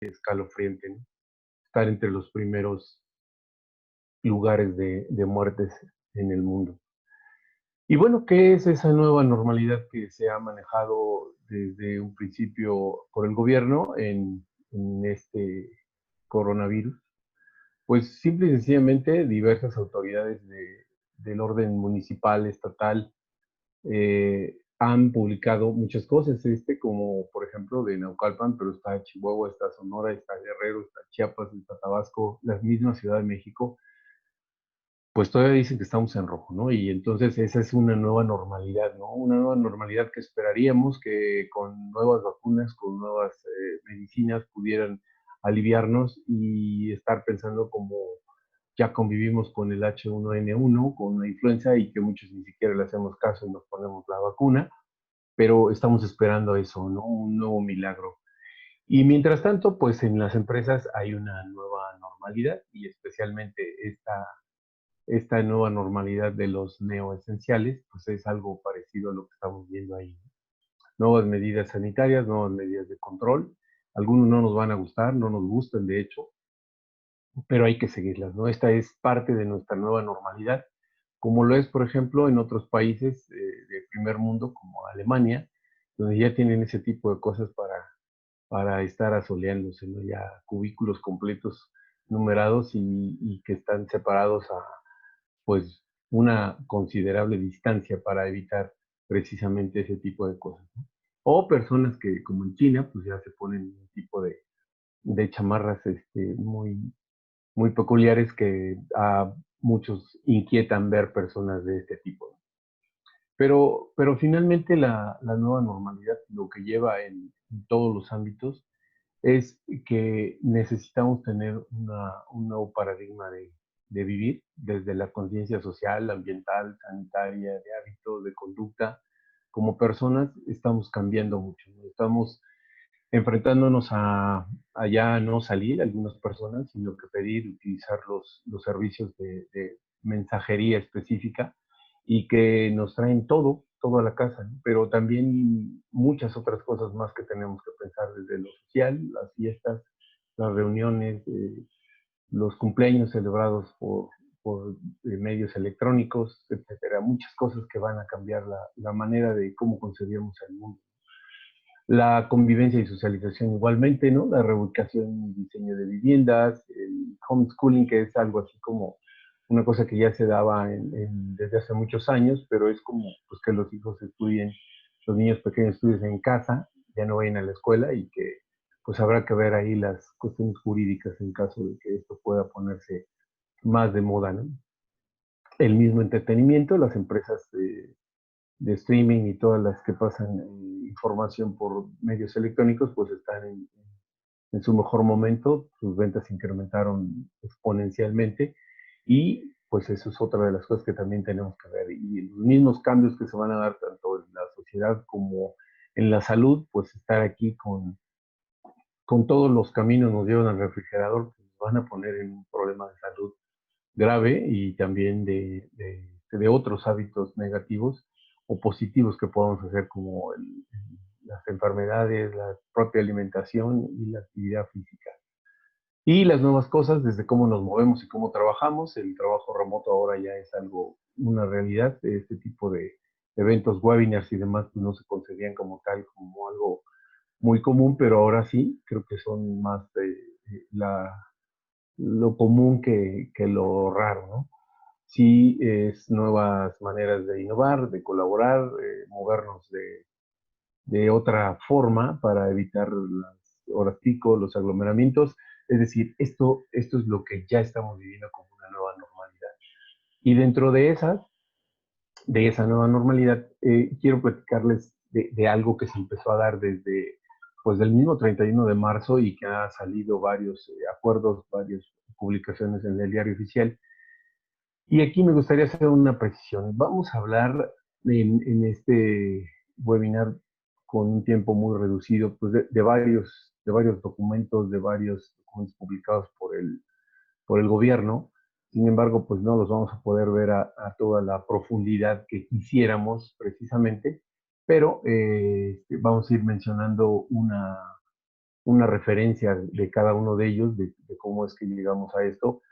escalofriante, ¿no? Estar entre los primeros lugares de muertes en el mundo. Y bueno, ¿qué es esa nueva normalidad que se ha manejado desde un principio por el gobierno en este coronavirus? Pues simple y sencillamente diversas autoridades del orden municipal, estatal, han publicado muchas cosas, como por ejemplo de Naucalpan, pero está Chihuahua, está Sonora, está Guerrero, está Chiapas, está Tabasco, la misma Ciudad de México, pues todavía dicen que estamos en rojo, ¿no? Y entonces esa es una nueva normalidad, ¿no? Una nueva normalidad que esperaríamos que con nuevas vacunas, con nuevas medicinas pudieran aliviarnos y estar pensando como ya convivimos con el H1N1, con la influenza y que muchos ni siquiera le hacemos caso y nos ponemos la vacuna, pero estamos esperando eso, ¿no? Un nuevo milagro. Y mientras tanto, pues en las empresas hay una nueva normalidad y especialmente esta nueva normalidad de los neoesenciales, pues es algo parecido a lo que estamos viendo ahí. Nuevas medidas sanitarias, nuevas medidas de control. Algunos no nos van a gustar, no nos gustan de hecho, pero hay que seguirlas, ¿no? Esta es parte de nuestra nueva normalidad, como lo es, por ejemplo, en otros países de primer mundo, como Alemania, donde ya tienen ese tipo de cosas para estar asoleándose, ¿no? Ya cubículos completos numerados y que están separados a, pues, una considerable distancia para evitar precisamente ese tipo de cosas, ¿no? O personas que, como en China, pues ya se ponen un tipo de chamarras muy peculiares que a muchos inquietan ver personas de este tipo. Pero finalmente la nueva normalidad lo que lleva en todos los ámbitos es que necesitamos tener un nuevo paradigma de vivir desde la conciencia social, ambiental, sanitaria, de hábitos, de conducta. Como personas estamos cambiando mucho, ¿no? Estamos enfrentándonos a ya no salir algunas personas, sino que pedir, utilizar los servicios de mensajería específica y que nos traen todo a la casa, ¿no? Pero también muchas otras cosas más que tenemos que pensar desde lo social, las fiestas, las reuniones, los cumpleaños celebrados por medios electrónicos, etcétera. Muchas cosas que van a cambiar la manera de cómo concebimos el mundo. La convivencia y socialización igualmente, ¿no? La reubicación y diseño de viviendas, el homeschooling, que es algo así como una cosa que ya se daba desde hace muchos años, pero es como pues, que los hijos estudien, los niños pequeños estudien en casa, ya no vayan a la escuela y que pues habrá que ver ahí las cuestiones jurídicas en caso de que esto pueda ponerse más de moda, ¿no? El mismo entretenimiento, las empresas de streaming y todas las que pasan información por medios electrónicos, pues están en su mejor momento, sus ventas se incrementaron exponencialmente y pues eso es otra de las cosas que también tenemos que ver. Y los mismos cambios que se van a dar tanto en la sociedad como en la salud, pues estar aquí con todos los caminos nos llevan al refrigerador, pues nos van a poner en un problema de salud grave y también de otros hábitos negativos o positivos que podamos hacer como las enfermedades, la propia alimentación y la actividad física. Y las nuevas cosas, desde cómo nos movemos y cómo trabajamos, el trabajo remoto ahora ya es algo, una realidad, este tipo de eventos, webinars y demás, pues no se concebían como tal, como algo muy común, pero ahora sí, creo que son más lo común que lo raro, ¿no? Sí, es nuevas maneras de innovar, de colaborar, movernos de otra forma para evitar las horas pico, los aglomeramientos. Es decir, esto es lo que ya estamos viviendo como una nueva normalidad. Y dentro de esa nueva normalidad, quiero platicarles de algo que se empezó a dar desde pues del mismo 31 de marzo y que ha salido varios acuerdos, varias publicaciones en el diario oficial. Y aquí me gustaría hacer una precisión. Vamos a hablar en este webinar con un tiempo muy reducido, pues de varios documentos, de varios documentos publicados por el gobierno. Sin embargo, pues no los vamos a poder ver a toda la profundidad que quisiéramos precisamente, pero vamos a ir mencionando una referencia de cada uno de ellos, de cómo es que llegamos a esto,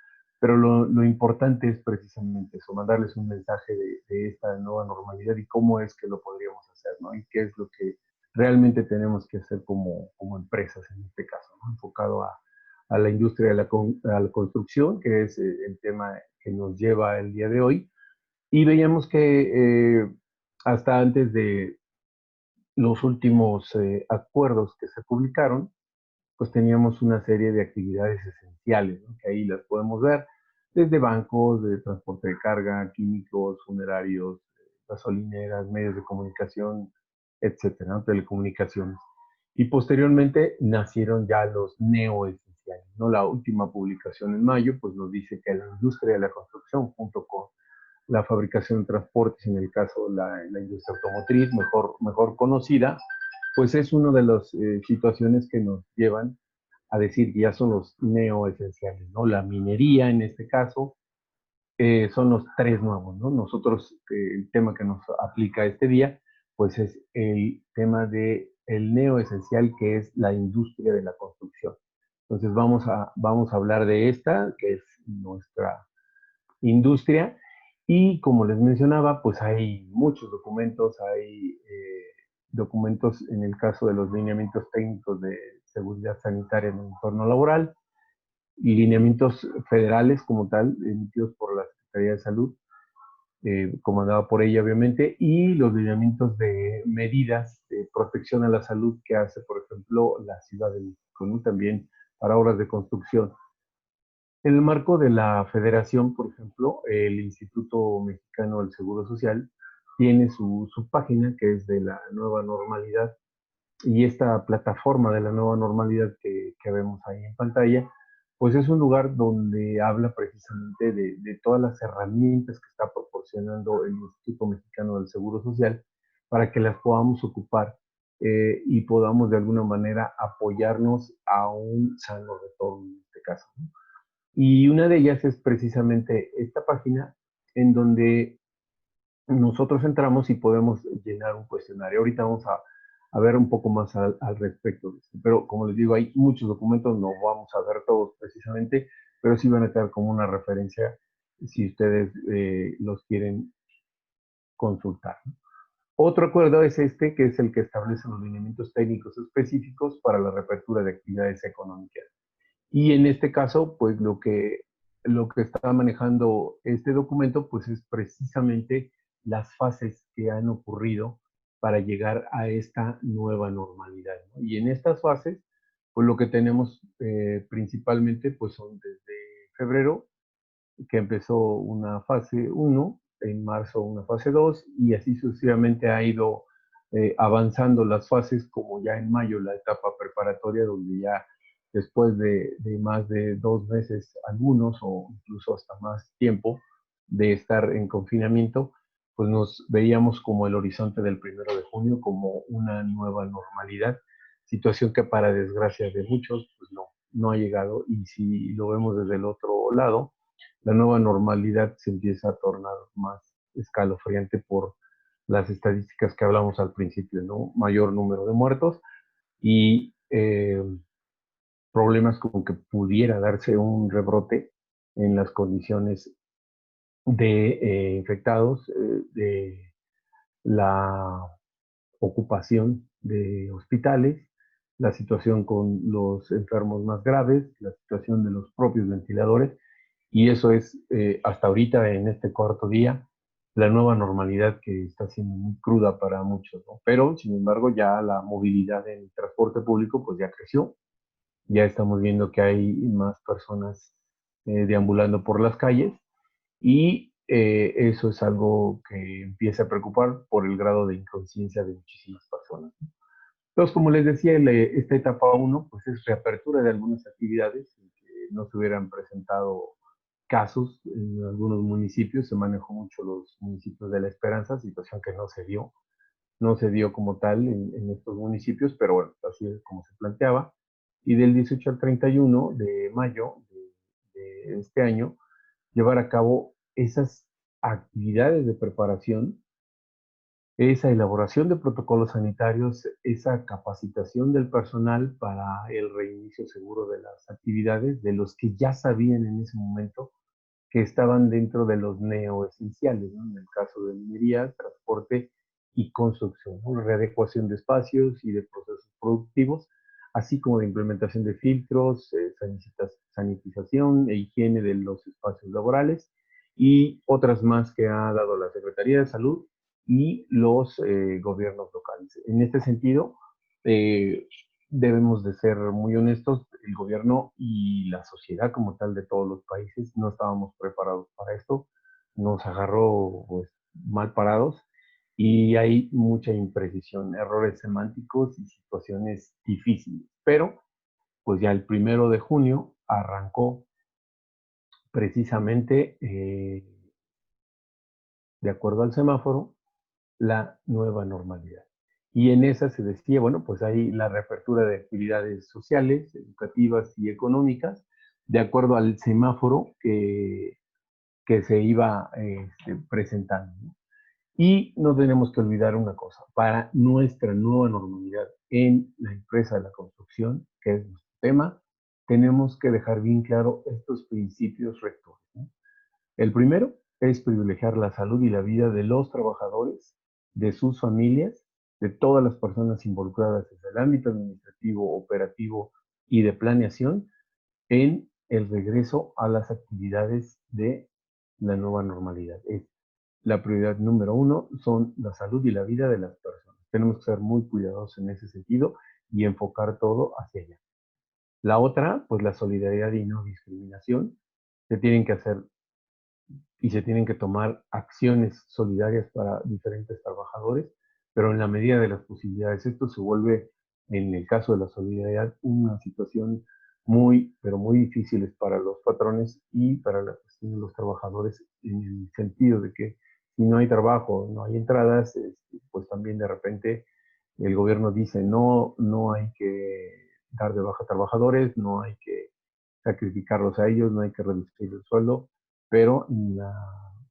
pero lo importante es precisamente eso, mandarles un mensaje de esta nueva normalidad y cómo es que lo podríamos hacer, ¿no? Y qué es lo que realmente tenemos que hacer como empresas en este caso, ¿no? Enfocado a la industria de a la construcción, que es el tema que nos lleva el día de hoy. Y veíamos que hasta antes de los últimos acuerdos que se publicaron, pues teníamos una serie de actividades esenciales, ¿no? Que ahí las podemos ver, desde bancos, de transporte de carga, químicos, funerarios, gasolineras, medios de comunicación, etcétera, ¿no? Telecomunicaciones. Y posteriormente nacieron ya los neoesenciales, ¿no? La última publicación en mayo, pues nos dice que la industria de la construcción, junto con la fabricación de transportes, en el caso la industria automotriz, mejor conocida, pues es una de las situaciones que nos llevan a decir que ya son los neoesenciales, ¿no? La minería, en este caso, son los tres nuevos, ¿no? Nosotros, el tema que nos aplica este día, pues es el tema de el neoesencial, que es la industria de la construcción. Entonces vamos a hablar de esta, que es nuestra industria, y como les mencionaba, pues hay muchos documentos, hay documentos en el caso de los lineamientos técnicos de seguridad sanitaria en el entorno laboral, y lineamientos federales como tal, emitidos por la Secretaría de Salud, comandada por ella obviamente, y los lineamientos de medidas de protección a la salud que hace, por ejemplo, la Ciudad de México, ¿no? También para obras de construcción. En el marco de la federación, por ejemplo, el Instituto Mexicano del Seguro Social tiene su página, que es de la nueva normalidad, y esta plataforma de la nueva normalidad que vemos ahí en pantalla, pues es un lugar donde habla precisamente de todas las herramientas que está proporcionando el Instituto Mexicano del Seguro Social para que las podamos ocupar y podamos de alguna manera apoyarnos a un sano retorno en este caso, ¿no? Y una de ellas es precisamente esta página en donde nosotros entramos y podemos llenar un cuestionario. Ahorita vamos a ver un poco más al respecto de esto. Pero como les digo, hay muchos documentos, no vamos a ver todos precisamente, pero sí van a quedar como una referencia si ustedes los quieren consultar. Otro acuerdo es este, que es el que establece los lineamientos técnicos específicos para la reapertura de actividades económicas. Y en este caso, pues lo que está manejando este documento, pues es precisamente las fases que han ocurrido para llegar a esta nueva normalidad, ¿no? Y en estas fases, pues lo que tenemos principalmente, pues son desde febrero, que empezó una fase uno, en marzo una fase 2 y así sucesivamente ha ido avanzando las fases, como ya en mayo la etapa preparatoria, donde ya después de más de 2 meses algunos, o incluso hasta más tiempo de estar en confinamiento, pues nos veíamos como el horizonte del 1 de junio como una nueva normalidad, situación que para desgracia de muchos, pues no ha llegado. Y si lo vemos desde el otro lado, la nueva normalidad se empieza a tornar más escalofriante por las estadísticas que hablamos al principio, ¿no? Mayor número de muertos y problemas como que pudiera darse un rebrote en las condiciones de infectados, de la ocupación de hospitales, la situación con los enfermos más graves, la situación de los propios ventiladores. Y eso es, hasta ahorita, en este cuarto día, la nueva normalidad que está siendo muy cruda para muchos, ¿no? Pero, sin embargo, ya la movilidad en el transporte público, pues ya creció. Ya estamos viendo que hay más personas deambulando por las calles y eso es algo que empieza a preocupar por el grado de inconsciencia de muchísimas personas. Entonces, como les decía, esta etapa uno, pues es reapertura de algunas actividades que no se hubieran presentado casos en algunos municipios. Se manejó mucho los municipios de La Esperanza, situación que no se dio como tal en estos municipios, pero bueno, así es como se planteaba. Y del 18 al 31 de mayo de este año, llevar a cabo esas actividades de preparación esa elaboración de protocolos sanitarios, esa capacitación del personal para el reinicio seguro de las actividades, de los que ya sabían en ese momento que estaban dentro de los neoesenciales, ¿no? En el caso de minería, transporte y construcción, ¿no? Readecuación de espacios y de procesos productivos, así como de implementación de filtros, sanitización e higiene de los espacios laborales y otras más que ha dado la Secretaría de Salud y los gobiernos locales. En este sentido, eh, debemos de ser muy honestos, el gobierno y la sociedad como tal de todos los países no estábamos preparados para esto, nos agarró pues, mal parados y hay mucha imprecisión, errores semánticos y situaciones difíciles. Pero pues ya el 1 de junio arrancó precisamente, de acuerdo al semáforo, la nueva normalidad. Y en esa se decía, bueno, pues hay la reapertura de actividades sociales, educativas y económicas, de acuerdo al semáforo que se iba presentando, ¿no? Y no tenemos que olvidar una cosa, para nuestra nueva normalidad en la empresa de la construcción, que es nuestro tema, tenemos que dejar bien claro estos principios rectores, ¿no? El primero es privilegiar la salud y la vida de los trabajadores, de sus familias, de todas las personas involucradas en el ámbito administrativo, operativo y de planeación en el regreso a las actividades de la nueva normalidad. Es la prioridad número uno, son la salud y la vida de las personas. Tenemos que ser muy cuidadosos en ese sentido y enfocar todo hacia allá. La otra, pues la solidaridad y no discriminación. Se tienen que hacer y se tienen que tomar acciones solidarias para diferentes trabajadores, pero en la medida de las posibilidades. Esto se vuelve, en el caso de la solidaridad, una situación muy, pero muy difícil para los patrones y para la cuestión de los trabajadores, en el sentido de que si no hay trabajo, no hay entradas, pues también de repente el gobierno dice no, no hay que dar de baja a trabajadores, no hay que sacrificarlos a ellos, no hay que reducir el sueldo, pero en la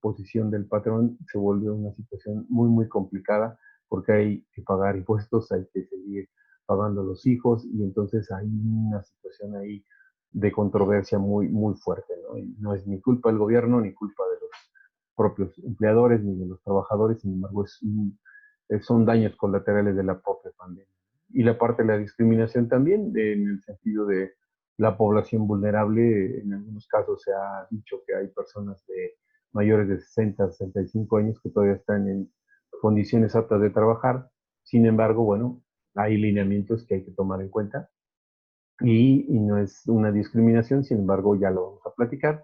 posición del patrón se vuelve una situación muy, muy complicada porque hay que pagar impuestos, hay que seguir pagando a los hijos y entonces hay una situación ahí de controversia muy, muy fuerte, ¿no? Y no es ni culpa del gobierno ni culpa de los propios empleadores ni de los trabajadores, sin embargo son daños colaterales de la propia pandemia. Y la parte de la discriminación también, en el sentido de la población vulnerable. En algunos casos se ha dicho que hay personas de mayores de 60, 65 años que todavía están en condiciones aptas de trabajar. Sin embargo, bueno, hay lineamientos que hay que tomar en cuenta y no es una discriminación, sin embargo, ya lo vamos a platicar.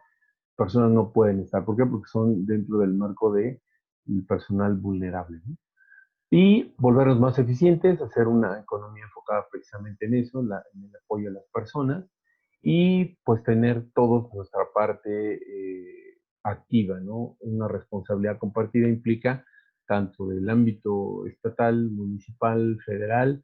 Personas no pueden estar. ¿Por qué? Porque son dentro del marco de personal vulnerable, ¿no? Y volvernos más eficientes, hacer una economía enfocada precisamente en eso, en el apoyo a las personas y pues tener todos nuestra parte activa, ¿no? Una responsabilidad compartida implica tanto del ámbito estatal, municipal, federal,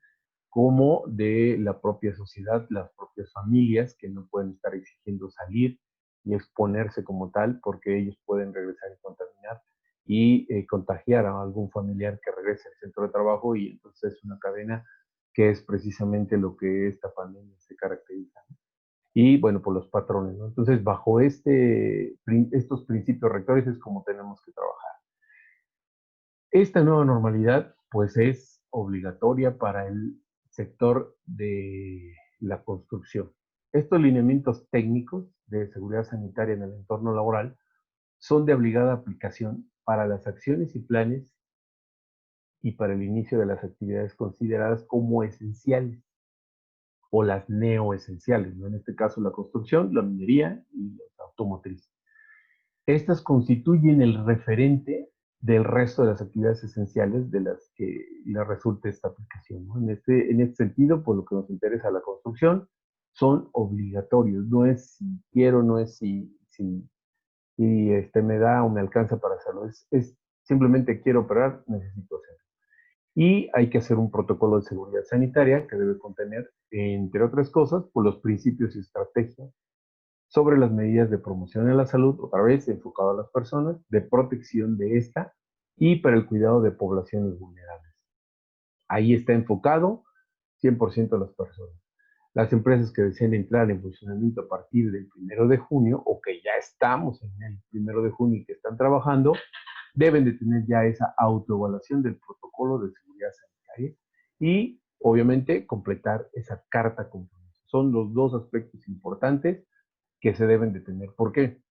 como de la propia sociedad, las propias familias que no pueden estar exigiendo salir y exponerse como tal porque ellos pueden regresar y contaminar y contagiar a algún familiar que regrese al centro de trabajo y entonces es una cadena que es precisamente lo que esta pandemia se caracteriza, ¿no? Y bueno, por los patrones, ¿no? Entonces, bajo estos principios rectores es como tenemos que trabajar. Esta nueva normalidad, pues, es obligatoria para el sector de la construcción. Estos lineamientos técnicos de seguridad sanitaria en el entorno laboral son de obligada aplicación para las acciones y planes y para el inicio de las actividades consideradas como esenciales o las neoesenciales, ¿no? En este caso la construcción, la minería y la automotriz. Estas constituyen el referente del resto de las actividades esenciales de las que le resulte esta aplicación, ¿no? En este sentido, por lo que nos interesa la construcción, son obligatorios, no es si quiero, no es si me da o me alcanza para hacerlo, es simplemente quiero operar, necesito hacerlo. Y hay que hacer un protocolo de seguridad sanitaria que debe contener, entre otras cosas, pues los principios y estrategias sobre las medidas de promoción de la salud, otra vez enfocado a las personas, de protección de esta y para el cuidado de poblaciones vulnerables. Ahí está enfocado 100% a las personas. Las empresas que deseen entrar en funcionamiento a partir del 1 de junio o que ya estamos en el 1 de junio y que están trabajando, deben de tener ya esa autoevaluación del protocolo de seguridad sanitaria y obviamente completar esa carta compromiso. Son los dos aspectos importantes que se deben de tener. ¿Por qué?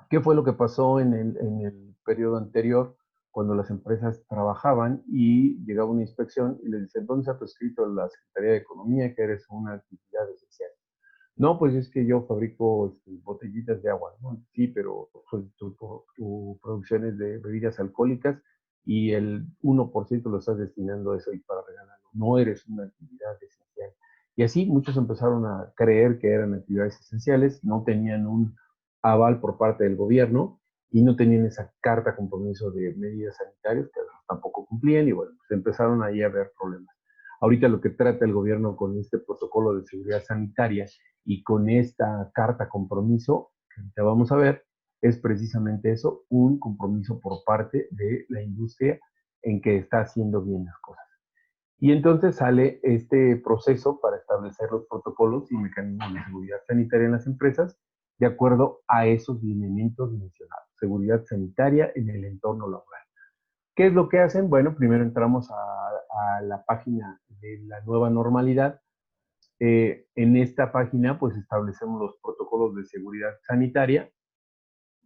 ¿Qué fue lo que pasó en el periodo anterior cuando las empresas trabajaban y llegaba una inspección y les dicen, ¿dónde se ha prescrito la Secretaría de Economía que eres una actividad esencial? No, pues es que yo fabrico botellitas de agua, ¿no? Sí, pero pues, tu producción es de bebidas alcohólicas y el 1% lo estás destinando a eso y para regalarlo. No eres una actividad esencial. Y así muchos empezaron a creer que eran actividades esenciales, no tenían un aval por parte del gobierno y no tenían esa carta compromiso de medidas sanitarias que tampoco cumplían y bueno, pues empezaron ahí a haber problemas. Ahorita lo que trata el gobierno con este protocolo de seguridad sanitaria y con esta carta compromiso que te vamos a ver, es precisamente eso, un compromiso por parte de la industria en que está haciendo bien las cosas. Y entonces sale este proceso para establecer los protocolos y mecanismos de seguridad sanitaria en las empresas de acuerdo a esos lineamientos mencionados. Seguridad sanitaria en el entorno laboral. ¿Qué es lo que hacen? Bueno, primero entramos a la página de la nueva normalidad. En esta página pues establecemos los protocolos de seguridad sanitaria.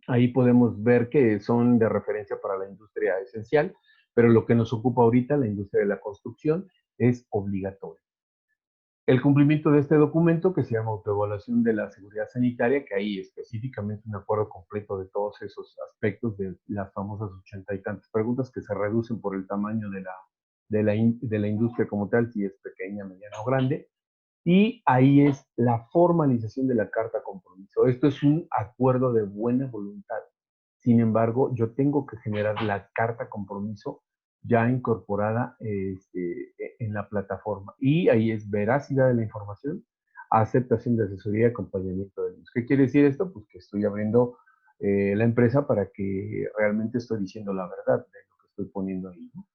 Ahí podemos ver que son de referencia para la industria esencial, pero lo que nos ocupa ahorita, la industria de la construcción, es obligatorio. El cumplimiento de este documento, que se llama Autoevaluación de la Seguridad Sanitaria, que ahí específicamente un acuerdo completo de todos esos aspectos de las famosas 80 y tantas preguntas que se reducen por el tamaño de la industria como tal, si es pequeña, mediana o grande, y ahí es la formalización de la carta compromiso. Esto es un acuerdo de buena voluntad. Sin embargo, yo tengo que generar la carta compromiso ya incorporada en la plataforma. Y ahí es veracidad de la información, aceptación de asesoría y acompañamiento de luz. ¿Qué quiere decir esto? Pues que estoy abriendo la empresa para que realmente estoy diciendo la verdad de lo que estoy poniendo ahí, ¿no?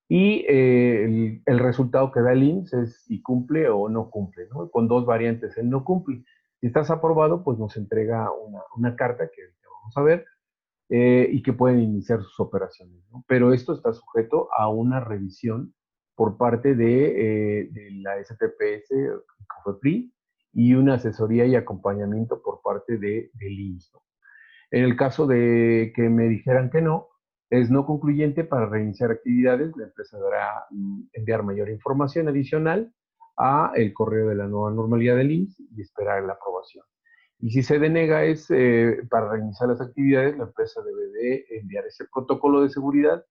Y el resultado que da el IMSS es si cumple o no cumple, ¿no? Con dos variantes, el no cumple. Si estás aprobado, pues nos entrega una carta que vamos a ver y que pueden iniciar sus operaciones, ¿no? Pero esto está sujeto a una revisión por parte de la STPS, COFEPRIS, y una asesoría y acompañamiento por parte del IMSS, ¿no? En el caso de que me dijeran que no, es no concluyente para reiniciar actividades. La empresa deberá enviar mayor información adicional a el correo de la nueva normalidad del IMSS y esperar la aprobación. Y si se denega es para reiniciar las actividades, la empresa debe de enviar ese protocolo de seguridad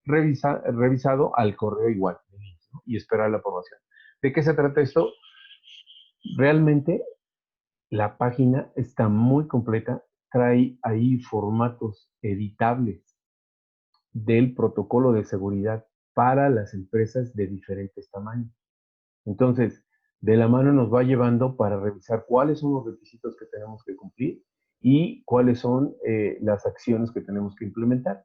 revisado al correo igual del IMSS, ¿no? Y esperar la aprobación. ¿De qué se trata esto? Realmente la página está muy completa, trae ahí formatos editables del protocolo de seguridad para las empresas de diferentes tamaños. Entonces, de la mano nos va llevando para revisar cuáles son los requisitos que tenemos que cumplir y cuáles son las acciones que tenemos que implementar.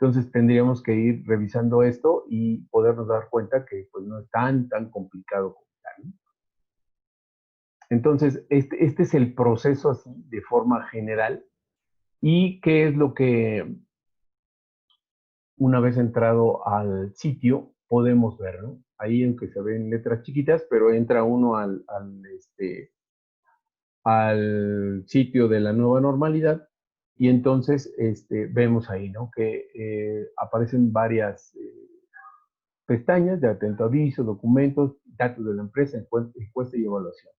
Entonces, tendríamos que ir revisando esto y podernos dar cuenta que pues, no es tan complicado como tal, ¿no? Entonces, este es el proceso así, de forma general. ¿Y qué es lo que una vez entrado al sitio podemos ver, ¿no? Ahí, aunque se ven letras chiquitas, pero entra uno al sitio de la nueva normalidad y entonces vemos ahí, ¿no? Que aparecen varias pestañas de atento aviso, documentos, datos de la empresa, encuesta y evaluación.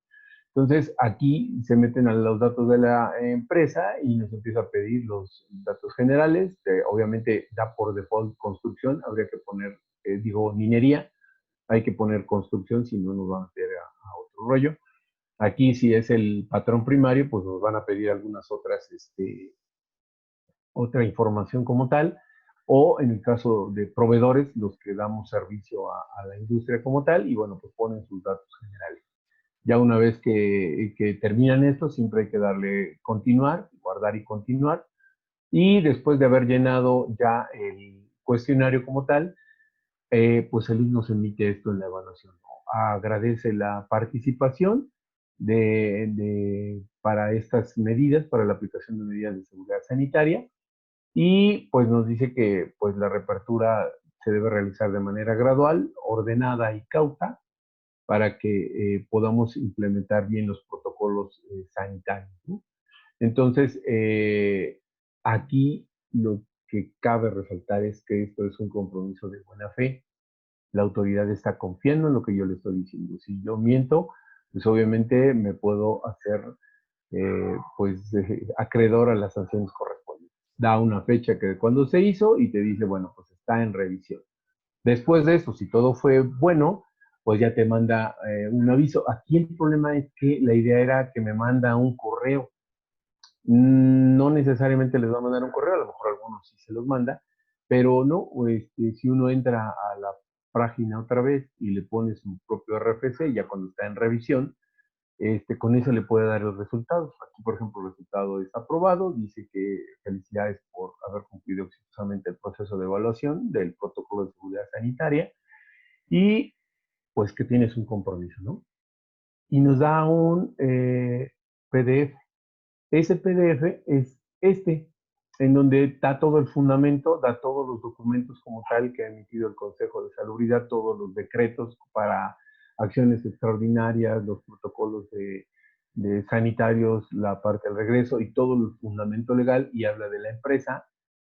Entonces, aquí se meten a los datos de la empresa y nos empieza a pedir los datos generales. Obviamente da por default construcción, habría que poner, minería, hay que poner construcción, si no nos van a meter a otro rollo. Aquí, si es el patrón primario, pues nos van a pedir algunas otras, otra información como tal, o en el caso de proveedores, los que damos servicio a la industria como tal, y bueno, pues ponen sus datos generales. Ya una vez que terminan esto, siempre hay que darle continuar, guardar y continuar. Y después de haber llenado ya cuestionario como tal, pues el IMSS nos emite esto en la evaluación, ¿no? Agradece la participación para estas medidas, para la aplicación de medidas de seguridad sanitaria, y pues nos dice que pues la reapertura se debe realizar de manera gradual, ordenada y cauta para que podamos implementar bien los protocolos sanitarios, ¿no? Entonces, aquí lo que cabe resaltar es que esto es un compromiso de buena fe. La autoridad está confiando en lo que yo le estoy diciendo. Si yo miento, pues obviamente me puedo hacer acreedor a las sanciones correspondientes. Da una fecha que de cuando se hizo y te dice, bueno, pues está en revisión. Después de eso, si todo fue bueno, pues ya te manda un aviso. Aquí el problema es que la idea era que me manda un correo. No necesariamente les va a mandar un correo, a lo mejor algunos sí se los manda, pero no, si uno entra a la página otra vez y le pone su propio RFC, ya cuando está en revisión, con eso le puede dar los resultados. Aquí, por ejemplo, el resultado es aprobado, dice que felicidades por haber cumplido exitosamente el proceso de evaluación del protocolo de seguridad sanitaria y pues que tienes un compromiso, ¿no? Y nos da un PDF. Ese PDF es en donde da todo el fundamento, da todos los documentos como tal que ha emitido el Consejo de Salubridad, todos los decretos para acciones extraordinarias, los protocolos de sanitarios, la parte del regreso y todo el fundamento legal, y habla de la empresa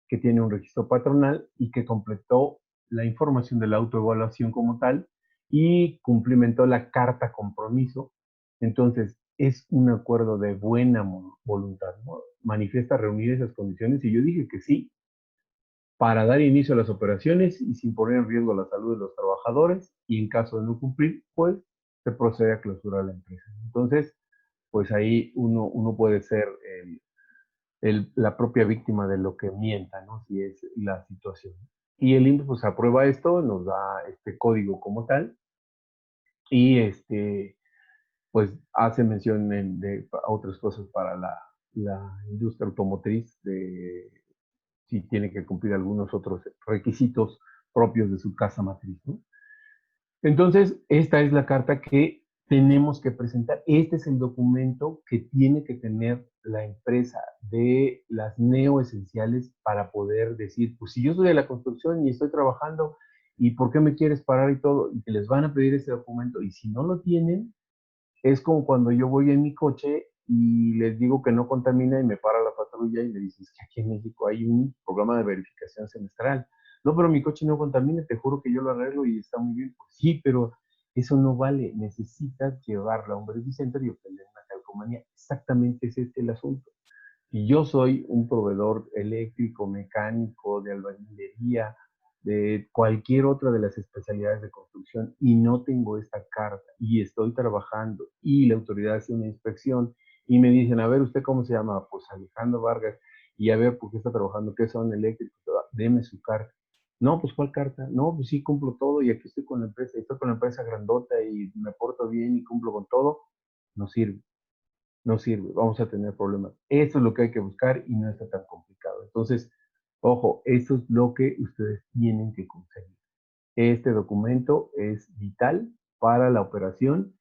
que tiene un registro patronal y que completó la información de la autoevaluación como tal y cumplimentó la carta compromiso. Entonces, es un acuerdo de buena voluntad, ¿no? Manifiesta reunir esas condiciones y yo dije que sí, para dar inicio a las operaciones y sin poner en riesgo la salud de los trabajadores, y en caso de no cumplir, pues se procede a clausurar la empresa. Entonces, pues ahí uno puede ser la propia víctima de lo que mienta, ¿no? Si es la situación. Y el INPE pues aprueba esto, nos da este código como tal, y pues hace mención de otras cosas para la industria automotriz, de si tiene que cumplir algunos otros requisitos propios de su casa matriz, ¿no? Entonces, esta es la carta que tenemos que presentar. Este es el documento que tiene que tener la empresa de las neoesenciales para poder decir, pues si yo soy de la construcción y estoy trabajando, ¿y por qué me quieres parar y todo? Y que les van a pedir ese documento. Y si no lo tienen, es como cuando yo voy en mi coche y les digo que no contamina y me para la patrulla y me dices que aquí en México hay un programa de verificación semestral. No, pero mi coche no contamina, te juro que yo lo arreglo y está muy bien. Pues sí, pero eso no vale. Necesitas llevarlo a un verificentro y obtener una calcomanía. Exactamente ese es el asunto. Y yo soy un proveedor eléctrico, mecánico, de albañilería, de cualquier otra de las especialidades de construcción y no tengo esta carta y estoy trabajando y la autoridad hace una inspección y me dicen, a ver, ¿usted cómo se llama? Pues Alejandro Vargas. Y a ver, ¿por qué está trabajando? ¿Qué son eléctricos? Deme su carta. No, pues ¿cuál carta? No, pues sí, cumplo todo y aquí estoy con la empresa, y estoy con la empresa grandota y me porto bien y cumplo con todo. No sirve, no sirve, vamos a tener problemas. Eso es lo que hay que buscar y no está tan complicado. Entonces, ojo, eso es lo que ustedes tienen que conseguir. Este documento es vital para la operación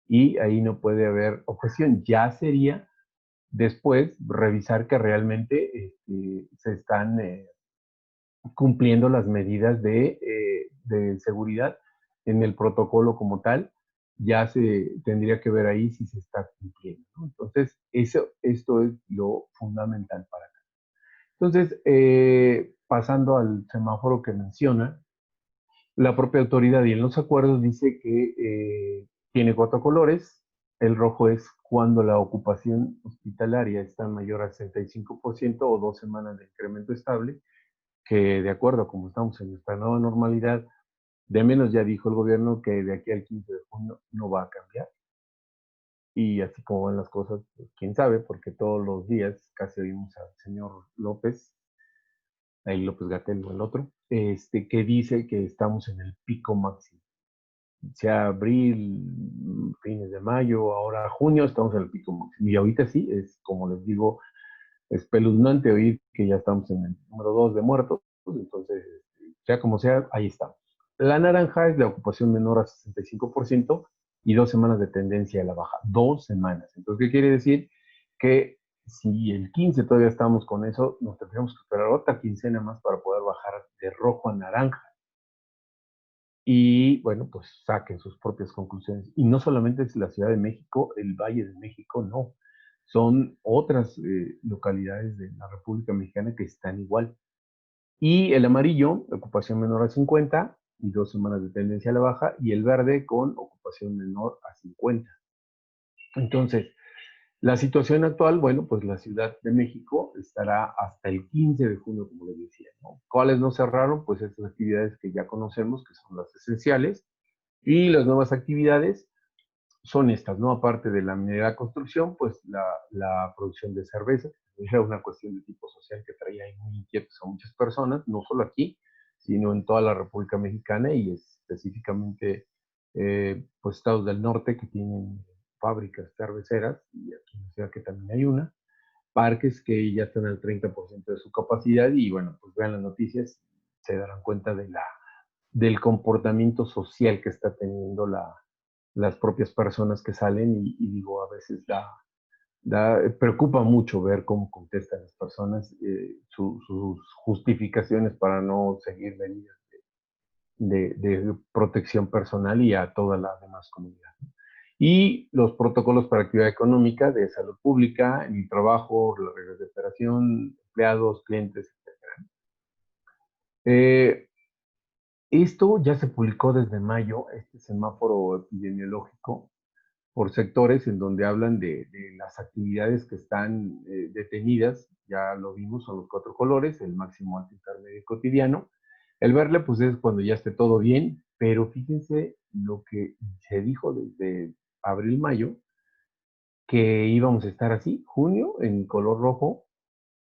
y ahí no puede haber objeción. Ya sería después revisar que realmente se están cumpliendo las medidas de seguridad en el protocolo como tal. Ya se tendría que ver ahí si se está cumpliendo, ¿no? Entonces, esto es lo fundamental para acá. Entonces, pasando al semáforo que menciona, la propia autoridad y en los acuerdos dice que tiene 4 colores. El rojo es cuando la ocupación hospitalaria está mayor al 65% o 2 semanas de incremento estable, que de acuerdo a como estamos en esta nueva normalidad, de menos ya dijo el gobierno que de aquí al 15 de junio no va a cambiar. Y así como van las cosas, pues, quién sabe, porque todos los días casi oímos al señor López, ahí López Gatell o el otro, que dice que estamos en el pico máximo. Sea abril, fines de mayo, ahora junio, estamos en el pico máximo. Y ahorita sí, es como les digo, espeluznante oír que ya estamos en el número 2 de muertos. Entonces, Sea como sea, ahí estamos. La naranja es la ocupación menor a 65% y 2 semanas de tendencia a la baja. 2 semanas. Entonces, ¿qué quiere decir? Que si el 15 todavía estamos con eso, nos tendríamos que esperar otra quincena más para poder bajar de rojo a naranja. Y bueno, pues saquen sus propias conclusiones. Y no solamente es la Ciudad de México, el Valle de México, no. Son otras localidades de la República Mexicana que están igual. Y el amarillo, ocupación menor a 50 y 2 semanas de tendencia a la baja. Y el verde con ocupación menor a 50. Entonces, la situación actual, bueno, pues la Ciudad de México estará hasta el 15 de junio, como les decía, ¿no? ¿Cuáles no cerraron? Pues estas actividades que ya conocemos, que son las esenciales, y las nuevas actividades son estas, ¿no? Aparte de la minería construcción, pues la producción de cerveza, que era una cuestión de tipo social que traía ahí muy inquietos a muchas personas, no solo aquí, sino en toda la República Mexicana y específicamente, pues estados del norte que tienen fábricas cerveceras, y aquí en la ciudad que también hay una, parques que ya están al 30% de su capacidad y bueno, pues vean las noticias, se darán cuenta del comportamiento social que está teniendo las propias personas que salen y digo, a veces preocupa mucho ver cómo contestan las personas sus justificaciones para no seguir medidas de protección personal y a toda la demás comunidad. Y los protocolos para actividad económica de salud pública, el trabajo, las reglas de operación, empleados, clientes, etc. Esto ya se publicó desde mayo, este semáforo epidemiológico, por sectores en donde hablan de las actividades que están detenidas, ya lo vimos, son los 4 colores, el máximo, alto, intermedio y cotidiano. El verde, pues es cuando ya esté todo bien, pero fíjense lo que se dijo desde abril, mayo, que íbamos a estar así, junio en color rojo,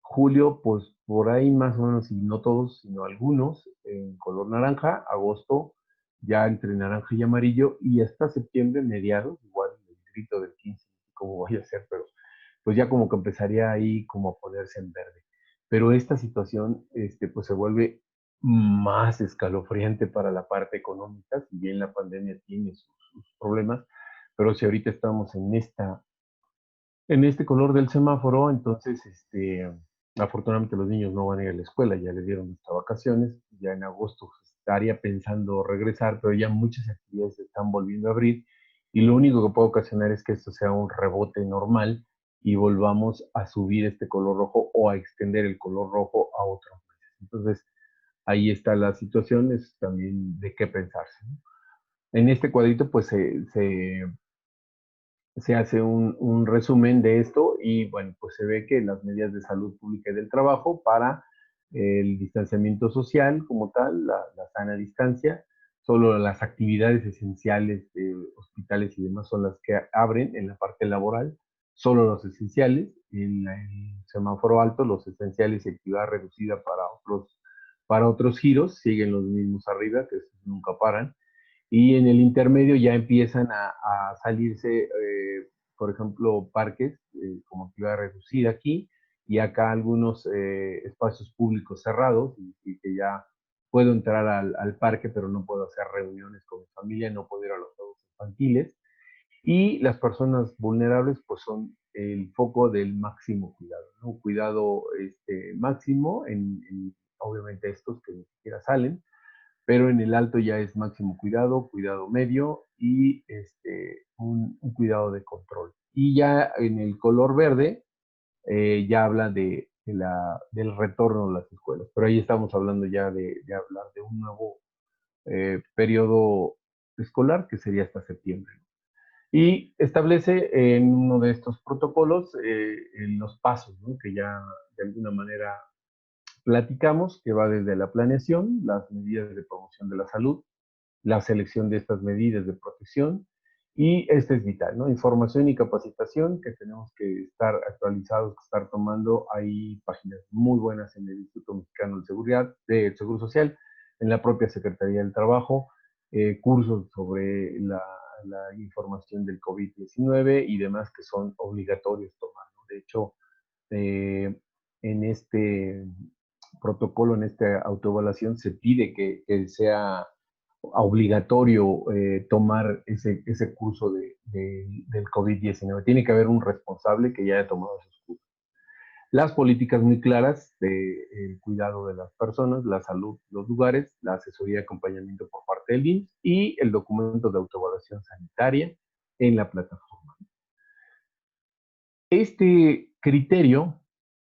julio, pues por ahí más o menos, y no todos, sino algunos, en color naranja, agosto ya entre naranja y amarillo, y hasta septiembre, mediados, igual el grito del 15, como vaya a ser, pero pues ya como que empezaría ahí como a ponerse en verde. Pero esta situación, pues se vuelve más escalofriante para la parte económica, si bien la pandemia tiene sus problemas, pero si ahorita estamos en este color del semáforo, entonces, afortunadamente los niños no van a ir a la escuela, ya les dieron hasta vacaciones, ya en agosto estaría pensando regresar, pero ya muchas actividades se están volviendo a abrir y lo único que puede ocasionar es que esto sea un rebote normal y volvamos a subir este color rojo o a extender el color rojo a otros meses. Entonces, ahí está la situación, es también de qué pensarse, ¿no? En este cuadrito, pues se hace un resumen de esto y bueno, pues se ve que las medidas de salud pública y del trabajo para el distanciamiento social como tal, la sana distancia, solo las actividades esenciales de hospitales y demás son las que abren en la parte laboral, solo los esenciales, en el semáforo alto, los esenciales y actividad reducida para otros giros, siguen los mismos arriba, que nunca paran, y en el intermedio ya empiezan a salirse, por ejemplo, parques como actividad reducida aquí, y acá algunos espacios públicos cerrados, y que ya puedo entrar al parque, pero no puedo hacer reuniones con mi familia, no puedo ir a los juegos infantiles. Y las personas vulnerables, pues son el foco del máximo cuidado, ¿no? Cuidado máximo obviamente estos que ni siquiera salen, pero en el alto ya es máximo cuidado, cuidado medio y un cuidado de control. Y ya en el color verde ya habla del retorno a las escuelas, pero ahí estamos hablando ya de hablar de un nuevo periodo escolar que sería hasta septiembre. Y establece en uno de estos protocolos en los pasos, ¿no? Que ya de alguna manera platicamos, que va desde la planeación, las medidas de promoción de la salud, la selección de estas medidas de protección y este es vital, ¿no? Información y capacitación que tenemos que estar actualizados, que estar tomando. Hay páginas muy buenas en el Instituto Mexicano de Seguridad, del Seguro Social, en la propia Secretaría del Trabajo, cursos sobre la información del COVID-19 y demás que son obligatorios tomar, ¿no? De hecho, en este protocolo, en esta autoevaluación, se pide que sea obligatorio tomar ese curso del COVID-19. Tiene que haber un responsable que ya haya tomado esos cursos. Las políticas muy claras del cuidado de las personas, la salud, los lugares, la asesoría y acompañamiento por parte del IMSS y el documento de autoevaluación sanitaria en la plataforma. Este criterio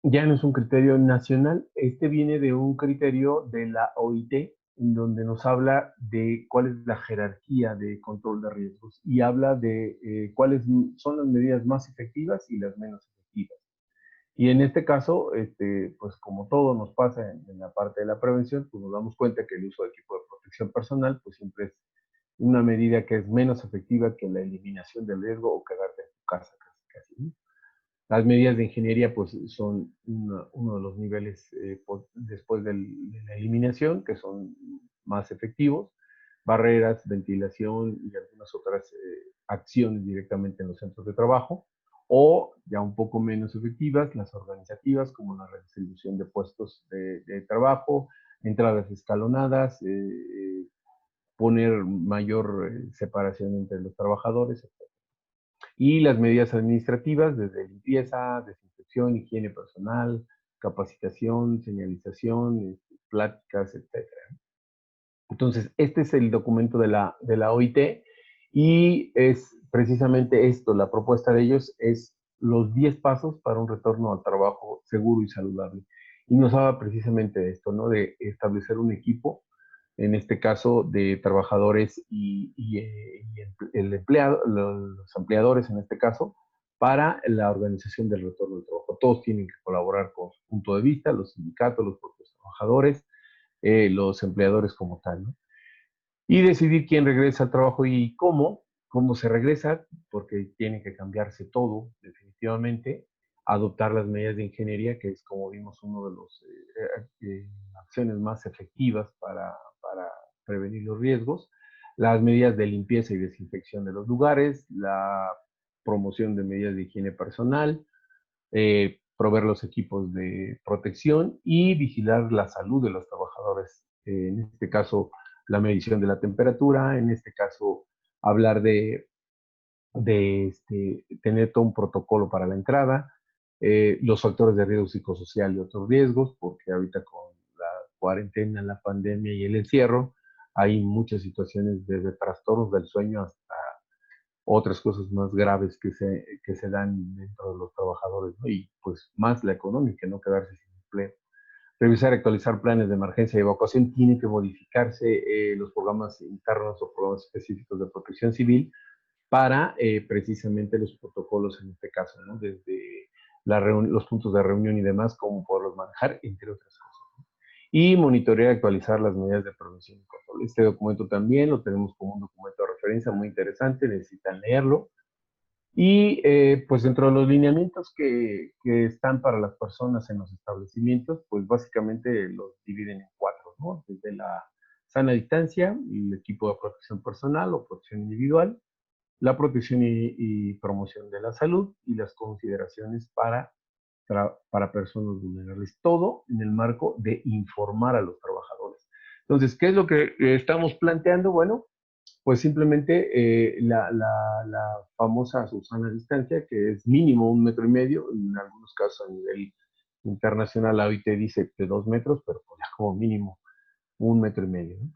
ya no es un criterio nacional, este viene de un criterio de la OIT, en donde nos habla de cuál es la jerarquía de control de riesgos y habla de cuáles son las medidas más efectivas y las menos efectivas. Y en este caso, pues como todo nos pasa en la parte de la prevención, pues nos damos cuenta que el uso de equipo de protección personal, pues siempre es una medida que es menos efectiva que la eliminación del riesgo o quedarte en tu casa casi, ¿no? Las medidas de ingeniería pues son uno de los niveles después de la eliminación que son más efectivos. Barreras, ventilación y algunas otras acciones directamente en los centros de trabajo. O ya un poco menos efectivas, las organizativas, como la redistribución de puestos de trabajo, entradas escalonadas, poner mayor separación entre los trabajadores, etc. Y las medidas administrativas, desde limpieza, desinfección, higiene personal, capacitación, señalización, pláticas, etcétera. Entonces, este es el documento de la OIT y es precisamente esto, la propuesta de ellos es los 10 pasos para un retorno al trabajo seguro y saludable. Y nos habla precisamente de esto, ¿no? De establecer un equipo, en este caso de trabajadores y el empleado, los empleadores en este caso, para la organización del retorno al trabajo. Todos tienen que colaborar con su punto de vista, los sindicatos, los propios trabajadores, los empleadores como tal, ¿no? Y decidir quién regresa al trabajo y cómo se regresa, porque tiene que cambiarse todo, definitivamente, adoptar las medidas de ingeniería, que es, como vimos, uno de los acciones más efectivas para prevenir los riesgos, las medidas de limpieza y desinfección de los lugares, la promoción de medidas de higiene personal, proveer los equipos de protección y vigilar la salud de los trabajadores. En este caso, la medición de la temperatura, en este caso, hablar de tener todo un protocolo para la entrada, los factores de riesgo psicosocial y otros riesgos, porque ahorita con la cuarentena, la pandemia y el encierro, hay muchas situaciones desde trastornos del sueño hasta otras cosas más graves que se dan dentro de los trabajadores, ¿no? Y pues más la económica, no quedarse sin empleo. Revisar y actualizar planes de emergencia y evacuación. Tienen que modificarse los programas internos o programas específicos de protección civil para precisamente los protocolos en este caso, ¿no? Desde los puntos de reunión y demás, cómo poderlos manejar, entre otras cosas. Y monitorear y actualizar las medidas de prevención y control. Este documento también lo tenemos como un documento de referencia muy interesante, necesitan leerlo. Y pues dentro de los lineamientos que están para las personas en los establecimientos, pues básicamente los dividen en cuatro, ¿no? Desde la sana distancia, el equipo de protección personal o protección individual, la protección y promoción de la salud y las consideraciones para personas vulnerables. Todo en el marco de informar a los trabajadores. Entonces, ¿qué es lo que estamos planteando? Bueno, pues simplemente la famosa Susana distancia, que es mínimo 1,5 metros, en algunos casos a nivel internacional la OIT dice de 2 metros, pero pues ya como mínimo 1,5 metros, ¿no?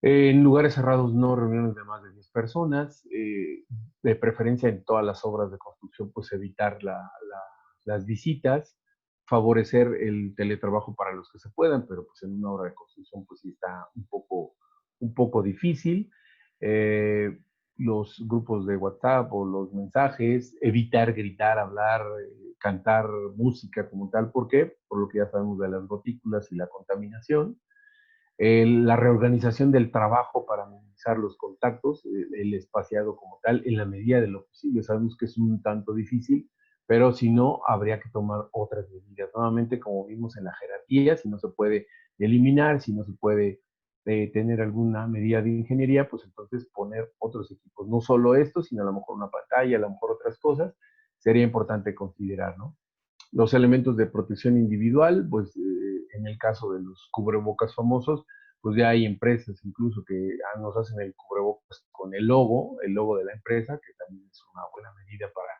En lugares cerrados no reuniones de más de 10 personas, de preferencia en todas las obras de construcción, pues evitar las visitas, favorecer el teletrabajo para los que se puedan, pero pues en una obra de construcción pues sí está un poco difícil. Eh, los grupos de WhatsApp o los mensajes, evitar gritar, hablar, cantar música como tal. ¿Por qué? Por lo que ya sabemos de las gotículas y la contaminación. La reorganización del trabajo para minimizar los contactos, el espaciado como tal, en la medida de lo posible. Sabemos que es un tanto difícil, pero si no, habría que tomar otras medidas. Nuevamente, como vimos en la jerarquía, si no se puede eliminar, si no se puede tener alguna medida de ingeniería, pues entonces poner otros equipos. No solo esto, sino a lo mejor una pantalla, a lo mejor otras cosas, sería importante considerar, ¿no? Los elementos de protección individual, pues en el caso de los cubrebocas famosos, pues ya hay empresas incluso que nos hacen el cubrebocas con el logo de la empresa, que también es una buena medida para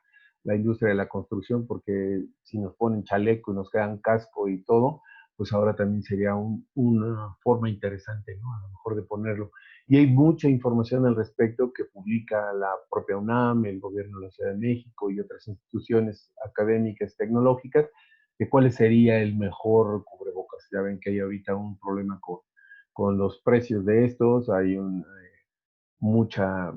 la industria de la construcción, porque si nos ponen chaleco y nos quedan casco y todo, pues ahora también sería una forma interesante, ¿no? A lo mejor de ponerlo. Y hay mucha información al respecto que publica la propia UNAM, el gobierno de la Ciudad de México y otras instituciones académicas, tecnológicas, de cuál sería el mejor cubrebocas. Ya ven que hay ahorita un problema con los precios de estos, hay mucha,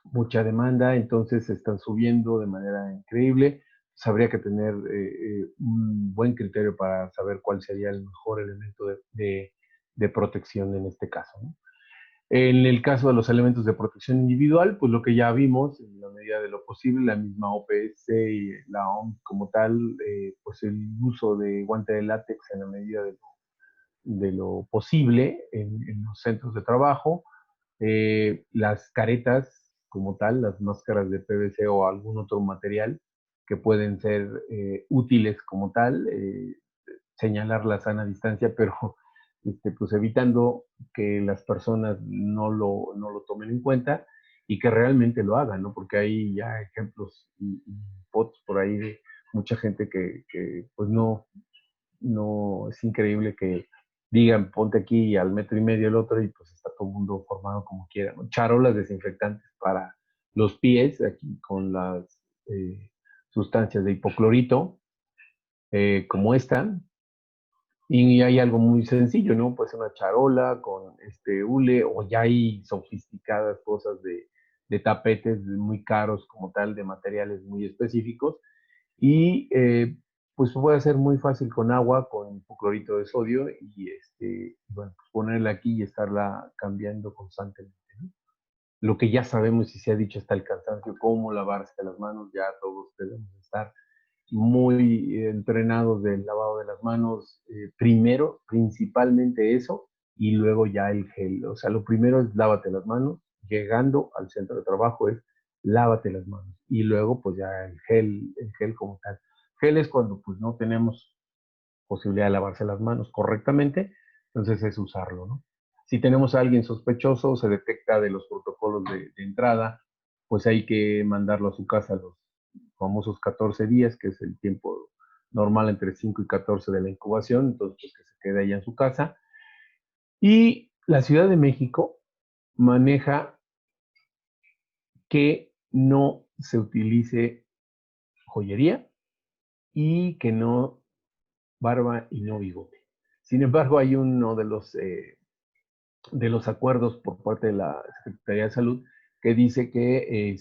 mucha demanda, entonces se están subiendo de manera increíble. Pues habría que tener un buen criterio para saber cuál sería el mejor elemento de protección en este caso, ¿no? En el caso de los elementos de protección individual, pues lo que ya vimos, en la medida de lo posible, la misma OPS y la OMS como tal, pues el uso de guante de látex en la medida de lo posible en los centros de trabajo, las caretas como tal, las máscaras de PVC o algún otro material que pueden ser útiles como tal, señalar la sana distancia, pero pues evitando que las personas no lo tomen en cuenta y que realmente lo hagan, ¿no? Porque hay ya ejemplos y fotos por ahí de mucha gente que pues no, es increíble que digan, ponte aquí al metro y medio el otro y pues está todo el mundo formado como quiera, ¿no? Charolas desinfectantes para los pies, aquí con las sustancias de hipoclorito, como esta, y hay algo muy sencillo, ¿no? Puede ser una charola con hule, o ya hay sofisticadas cosas de tapetes muy caros como tal, de materiales muy específicos, y pues puede ser muy fácil con agua, con hipoclorito de sodio, y bueno, pues ponerla aquí y estarla cambiando constantemente, ¿no? Lo que ya sabemos y se ha dicho hasta el cansancio, cómo lavarse las manos, ya todos debemos estar muy entrenados del lavado de las manos, primero, principalmente eso, y luego ya el gel. O sea, lo primero es lávate las manos, llegando al centro de trabajo es lávate las manos, y luego pues ya el gel como tal. Gel es cuando pues no tenemos posibilidad de lavarse las manos correctamente, entonces es usarlo, ¿no? Si tenemos a alguien sospechoso, se detecta de los protocolos de entrada, pues hay que mandarlo a su casa los famosos 14 días, que es el tiempo normal entre 5 y 14 de la incubación, entonces pues, que se quede allá en su casa. Y la Ciudad de México maneja que no se utilice joyería y que no barba y no bigote. Sin embargo, hay uno de los acuerdos por parte de la Secretaría de Salud que dice que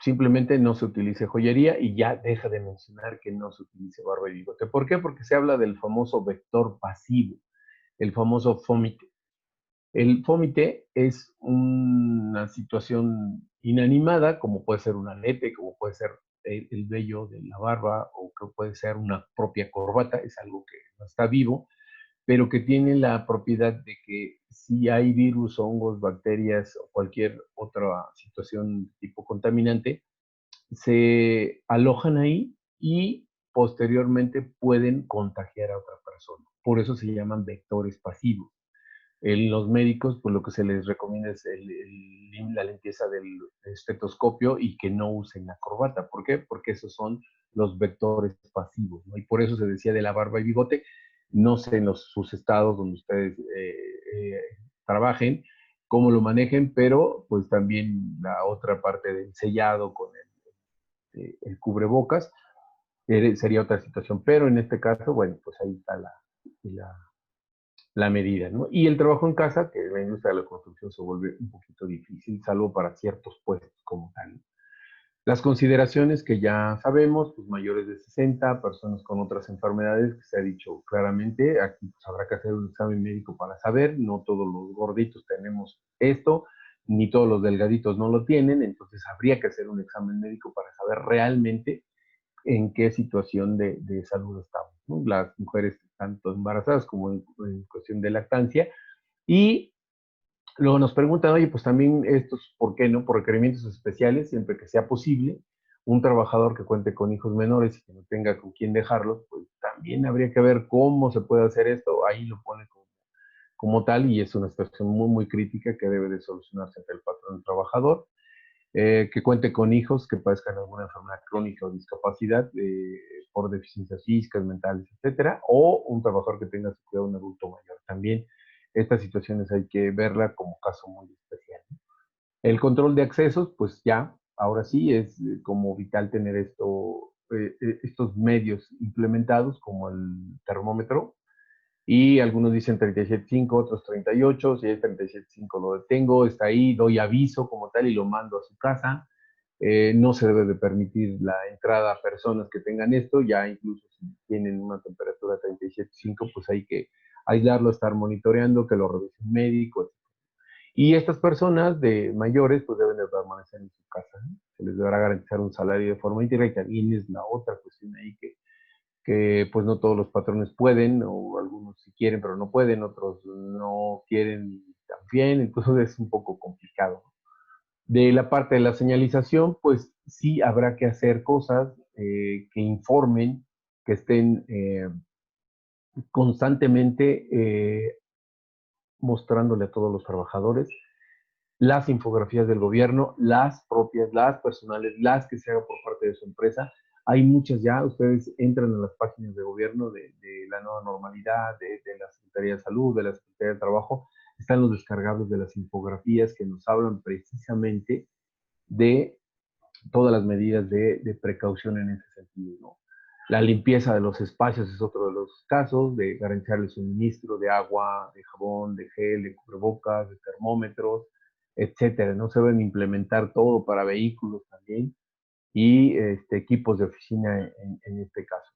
simplemente no se utilice joyería y ya deja de mencionar que no se utilice barba y bigote. ¿Por qué? Porque se habla del famoso vector pasivo, el famoso fómite. El fómite es una situación inanimada, como puede ser un alete, como puede ser el vello de la barba, o que puede ser una propia corbata, es algo que no está vivo, pero que tiene la propiedad de que si hay virus, hongos, bacterias o cualquier otra situación tipo contaminante, se alojan ahí y posteriormente pueden contagiar a otra persona. Por eso se llaman vectores pasivos. Los médicos, pues lo que se les recomienda es la limpieza del estetoscopio y que no usen la corbata. ¿Por qué? Porque esos son los vectores pasivos, ¿no? Y por eso se decía de la barba y bigote. No sé en sus estados donde ustedes trabajen, cómo lo manejen, pero pues también la otra parte del sellado con el cubrebocas sería otra situación. Pero en este caso, bueno, pues ahí está la la medida, ¿no? Y el trabajo en casa, que en la industria de la construcción se vuelve un poquito difícil, salvo para ciertos puestos como tal. Las consideraciones que ya sabemos, pues mayores de 60, personas con otras enfermedades, que se ha dicho claramente, aquí pues habrá que hacer un examen médico para saber, no todos los gorditos tenemos esto, ni todos los delgaditos no lo tienen, entonces habría que hacer un examen médico para saber realmente en qué situación de salud estamos, ¿no? Las mujeres tanto embarazadas como en cuestión de lactancia. Y luego nos preguntan, oye, pues también estos, ¿por qué no? Por requerimientos especiales, siempre que sea posible, un trabajador que cuente con hijos menores y que no tenga con quién dejarlos, pues también habría que ver cómo se puede hacer esto. Ahí lo pone como tal y es una situación muy, muy crítica que debe de solucionarse entre el patrón y el trabajador. Que cuente con hijos que padezcan alguna enfermedad crónica o discapacidad por deficiencias físicas, mentales, etcétera, o un trabajador que tenga su cuidado un adulto mayor. También estas situaciones hay que verla como caso muy especial. El control de accesos, pues ya, ahora sí, es como vital tener estos medios implementados, como el termómetro, y algunos dicen 37.5, otros 38, si es 37.5 lo detengo, está ahí, doy aviso como tal y lo mando a su casa. No se debe de permitir la entrada a personas que tengan esto, ya incluso si tienen una temperatura 37.5, pues hay que aislarlo, estar monitoreando, que lo revise un médico. Y estas personas de mayores pues deben de permanecer en su casa, ¿no? Se les deberá garantizar un salario de forma íntegra y también es la otra cuestión ahí que pues no todos los patrones pueden, o algunos sí quieren pero no pueden, otros no quieren también, entonces es un poco complicado. De la parte de la señalización, pues sí habrá que hacer cosas que informen, que estén constantemente mostrándole a todos los trabajadores las infografías del gobierno, las propias, las personales, las que se haga por parte de su empresa. Hay muchas ya, ustedes entran a las páginas de gobierno de la nueva normalidad, de la Secretaría de Salud, de la Secretaría de Trabajo, están los descargables de las infografías que nos hablan precisamente de todas las medidas de precaución en ese sentido, ¿no? La limpieza de los espacios es otro de los casos, de garantizar el suministro de agua, de jabón, de gel, de cubrebocas, de termómetros, etcétera. No se deben implementar todo para vehículos también y equipos de oficina en este caso.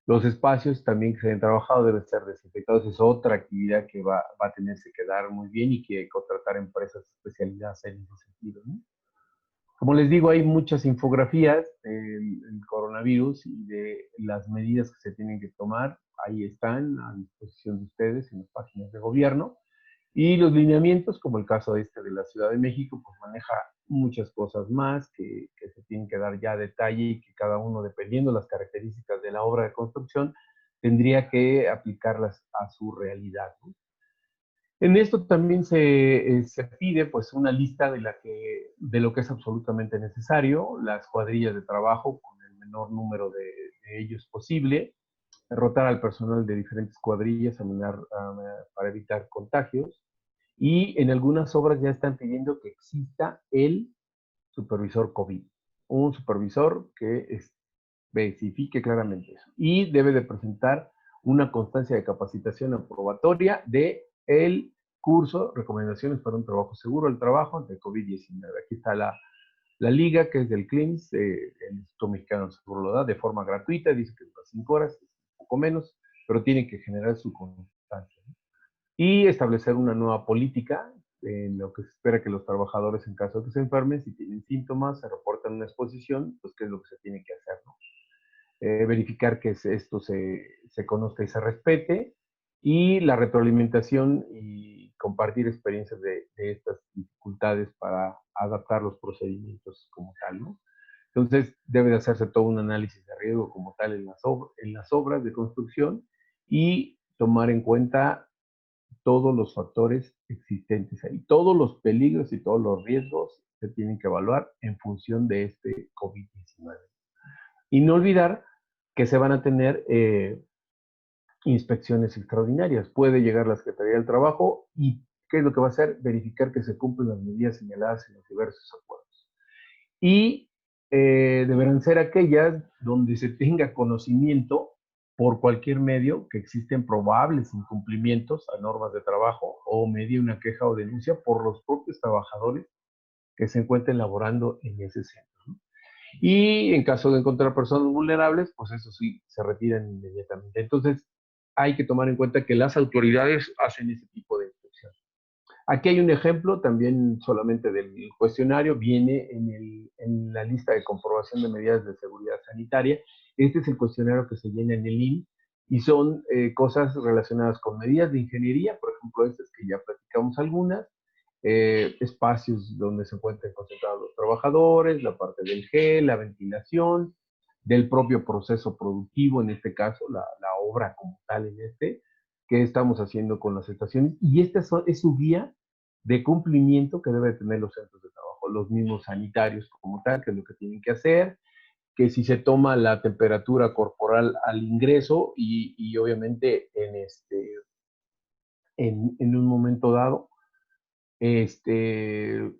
Los espacios también que se han trabajado deben ser desinfectados. Es otra actividad que va a tenerse que dar muy bien y que hay que contratar empresas especializadas en ese sentido, ¿no? Como les digo, hay muchas infografías del coronavirus y de las medidas que se tienen que tomar. Ahí están a disposición de ustedes en las páginas de gobierno. Y los lineamientos, como el caso de la Ciudad de México, pues maneja muchas cosas más que se tienen que dar ya a detalle y que cada uno, dependiendo de las características de la obra de construcción, tendría que aplicarlas a su realidad, ¿no? En esto también se pide pues una lista de lo que es absolutamente necesario, las cuadrillas de trabajo con el menor número de ellos posible, rotar al personal de diferentes cuadrillas para evitar contagios, y en algunas obras ya están pidiendo que exista el supervisor COVID, un supervisor que especifique claramente eso, y debe de presentar una constancia de capacitación aprobatoria de el curso Recomendaciones para un trabajo seguro del trabajo ante COVID-19. Aquí está la liga, que es del CLIMS, el Instituto Mexicano del Seguro lo da de forma gratuita, dice que dura 5 horas, un poco menos, pero tiene que generar su constancia, ¿no? Y establecer una nueva política en lo que se espera que los trabajadores, en caso de que se enfermen, si tienen síntomas, se reportan una exposición, pues qué es lo que se tiene que hacer, ¿no? Verificar que esto se conozca y se respete, y la retroalimentación y compartir experiencias de estas dificultades para adaptar los procedimientos como tal, ¿no? Entonces, debe de hacerse todo un análisis de riesgo como tal en las obras de construcción y tomar en cuenta todos los factores existentes ahí, todos los peligros y todos los riesgos se tienen que evaluar en función de este COVID-19. Y no olvidar que se van a tener inspecciones extraordinarias. Puede llegar la Secretaría del Trabajo y ¿qué es lo que va a hacer? Verificar que se cumplen las medidas señaladas en los diversos acuerdos. Y deberán ser aquellas donde se tenga conocimiento por cualquier medio que existen probables incumplimientos a normas de trabajo o medie una queja o denuncia por los propios trabajadores que se encuentren laborando en ese centro, ¿no? Y en caso de encontrar personas vulnerables, pues eso sí, se retiran inmediatamente. Entonces, hay que tomar en cuenta que las autoridades hacen ese tipo de inspección. Aquí hay un ejemplo también solamente del cuestionario, viene en la lista de comprobación de medidas de seguridad sanitaria. Este es el cuestionario que se llena en el IMSS y son cosas relacionadas con medidas de ingeniería, por ejemplo, estas que ya platicamos algunas, espacios donde se encuentran concentrados los trabajadores, la parte del gel, la ventilación, del propio proceso productivo, en este caso, la obra como tal que estamos haciendo con las estaciones, y es su guía de cumplimiento que debe tener los centros de trabajo, los mismos sanitarios como tal, que es lo que tienen que hacer, que si se toma la temperatura corporal al ingreso y obviamente en un momento dado, en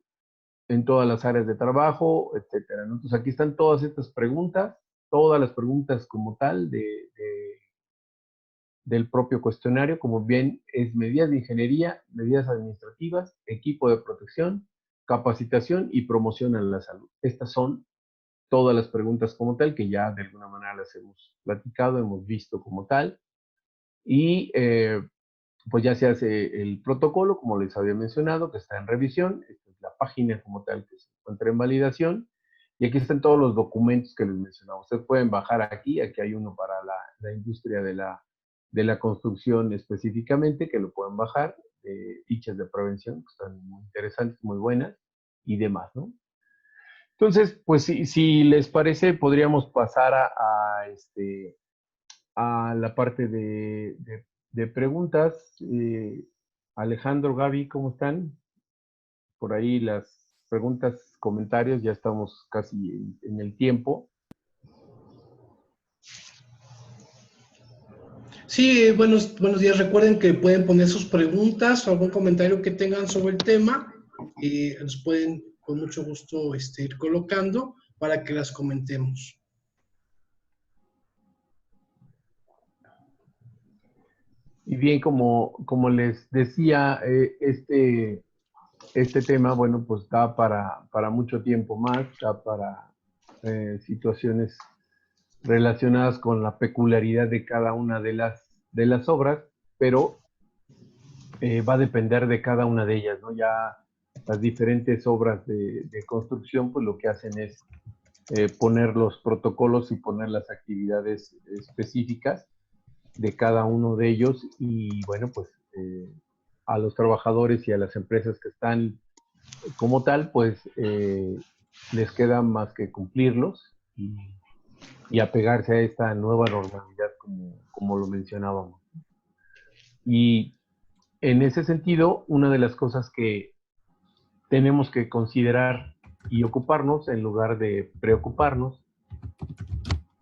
todas las áreas de trabajo, etcétera, ¿no? Entonces aquí están todas estas preguntas, todas las preguntas como tal del propio cuestionario, como bien es medidas de ingeniería, medidas administrativas, equipo de protección, capacitación y promoción a la salud. Estas son todas las preguntas como tal, que ya de alguna manera las hemos platicado, hemos visto como tal, y pues ya se hace el protocolo, como les había mencionado, que está en revisión. Esta es la página como tal que se encuentra en validación, y aquí están todos los documentos que les mencionaba. Ustedes pueden bajar aquí hay uno para la industria de la construcción específicamente, que lo pueden bajar, fichas de prevención, que están muy interesantes, muy buenas, y demás, ¿no? Entonces, pues si les parece, podríamos pasar a la parte de preguntas. Alejandro, Gaby, ¿cómo están? Por ahí las preguntas, comentarios, ya estamos casi en el tiempo. Sí, buenos días. Recuerden que pueden poner sus preguntas o algún comentario que tengan sobre el tema. Los pueden con mucho gusto ir colocando para que las comentemos. Y bien, como les decía, este tema, bueno, pues da para mucho tiempo más, da para situaciones relacionadas con la peculiaridad de cada una de las obras, pero va a depender de cada una de ellas, ¿no? Ya las diferentes obras de construcción, pues lo que hacen es poner los protocolos y poner las actividades específicas de cada uno de ellos, y bueno, pues a los trabajadores y a las empresas que están como tal, pues les queda más que cumplirlos y apegarse a esta nueva normalidad como lo mencionábamos. Y en ese sentido, una de las cosas que tenemos que considerar y ocuparnos en lugar de preocuparnos,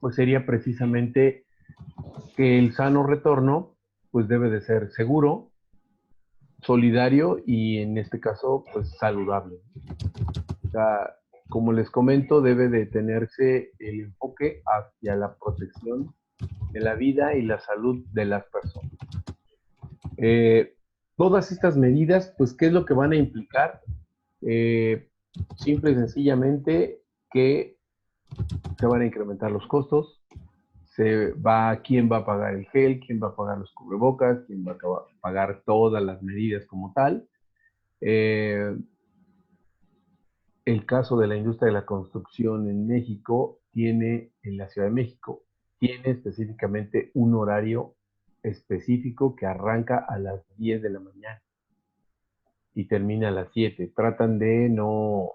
pues sería precisamente que el sano retorno pues debe de ser seguro, solidario y en este caso pues saludable. O sea, como les comento, debe de tenerse el enfoque hacia la protección de la vida y la salud de las personas. Todas estas medidas, pues, ¿qué es lo que van a implicar? Simple y sencillamente que se van a incrementar los costos, quién va a pagar el gel, quién va a pagar los cubrebocas, quién va a pagar todas las medidas como tal. El caso de la industria de la construcción en México en la Ciudad de México, tiene específicamente un horario específico que arranca a las 10 de la mañana y termina a las 7. Tratan de no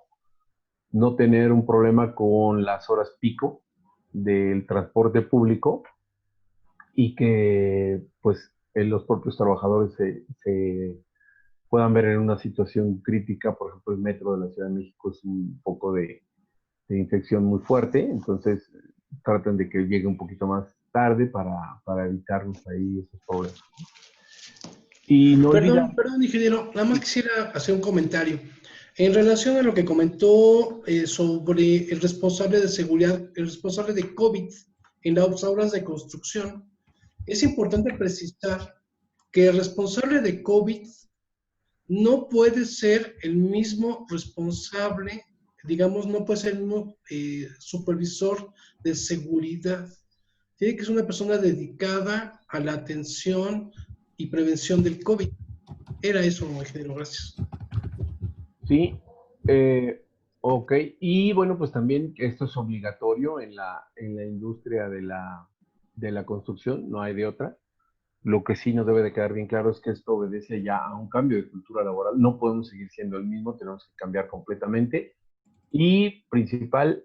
tener un problema con las horas pico del transporte público y que pues los propios trabajadores se puedan ver en una situación crítica. Por ejemplo, el metro de la Ciudad de México es un poco de infección muy fuerte, entonces tratan de que llegue un poquito más tarde para evitarnos ahí esos problemas. Y no olvidar... Perdón, ingeniero, nada más quisiera hacer un comentario. En relación a lo que comentó sobre el responsable de seguridad, el responsable de COVID en las obras de construcción, es importante precisar que el responsable de COVID no puede ser el mismo responsable, digamos, no puede ser el mismo supervisor de seguridad. Tiene que ser una persona dedicada a la atención y prevención del COVID. Era eso, ingeniero, gracias. Sí, ok. Y bueno, pues también esto es obligatorio en la industria de la construcción, no hay de otra. Lo que sí nos debe de quedar bien claro es que esto obedece ya a un cambio de cultura laboral. No podemos seguir siendo el mismo, tenemos que cambiar completamente. Y principal,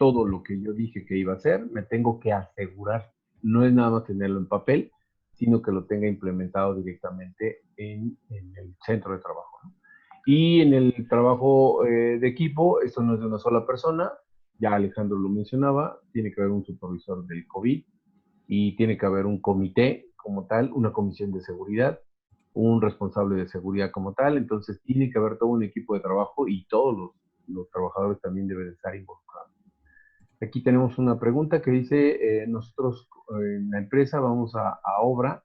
todo lo que yo dije que iba a hacer, me tengo que asegurar. No es nada más tenerlo en papel, sino que lo tenga implementado directamente en el centro de trabajo, ¿no? Y en el trabajo de equipo, esto no es de una sola persona, ya Alejandro lo mencionaba, tiene que haber un supervisor del COVID y tiene que haber un comité como tal, una comisión de seguridad, un responsable de seguridad como tal, entonces tiene que haber todo un equipo de trabajo y todos los trabajadores también deben estar involucrados. Aquí tenemos una pregunta que dice, nosotros en la empresa vamos a obra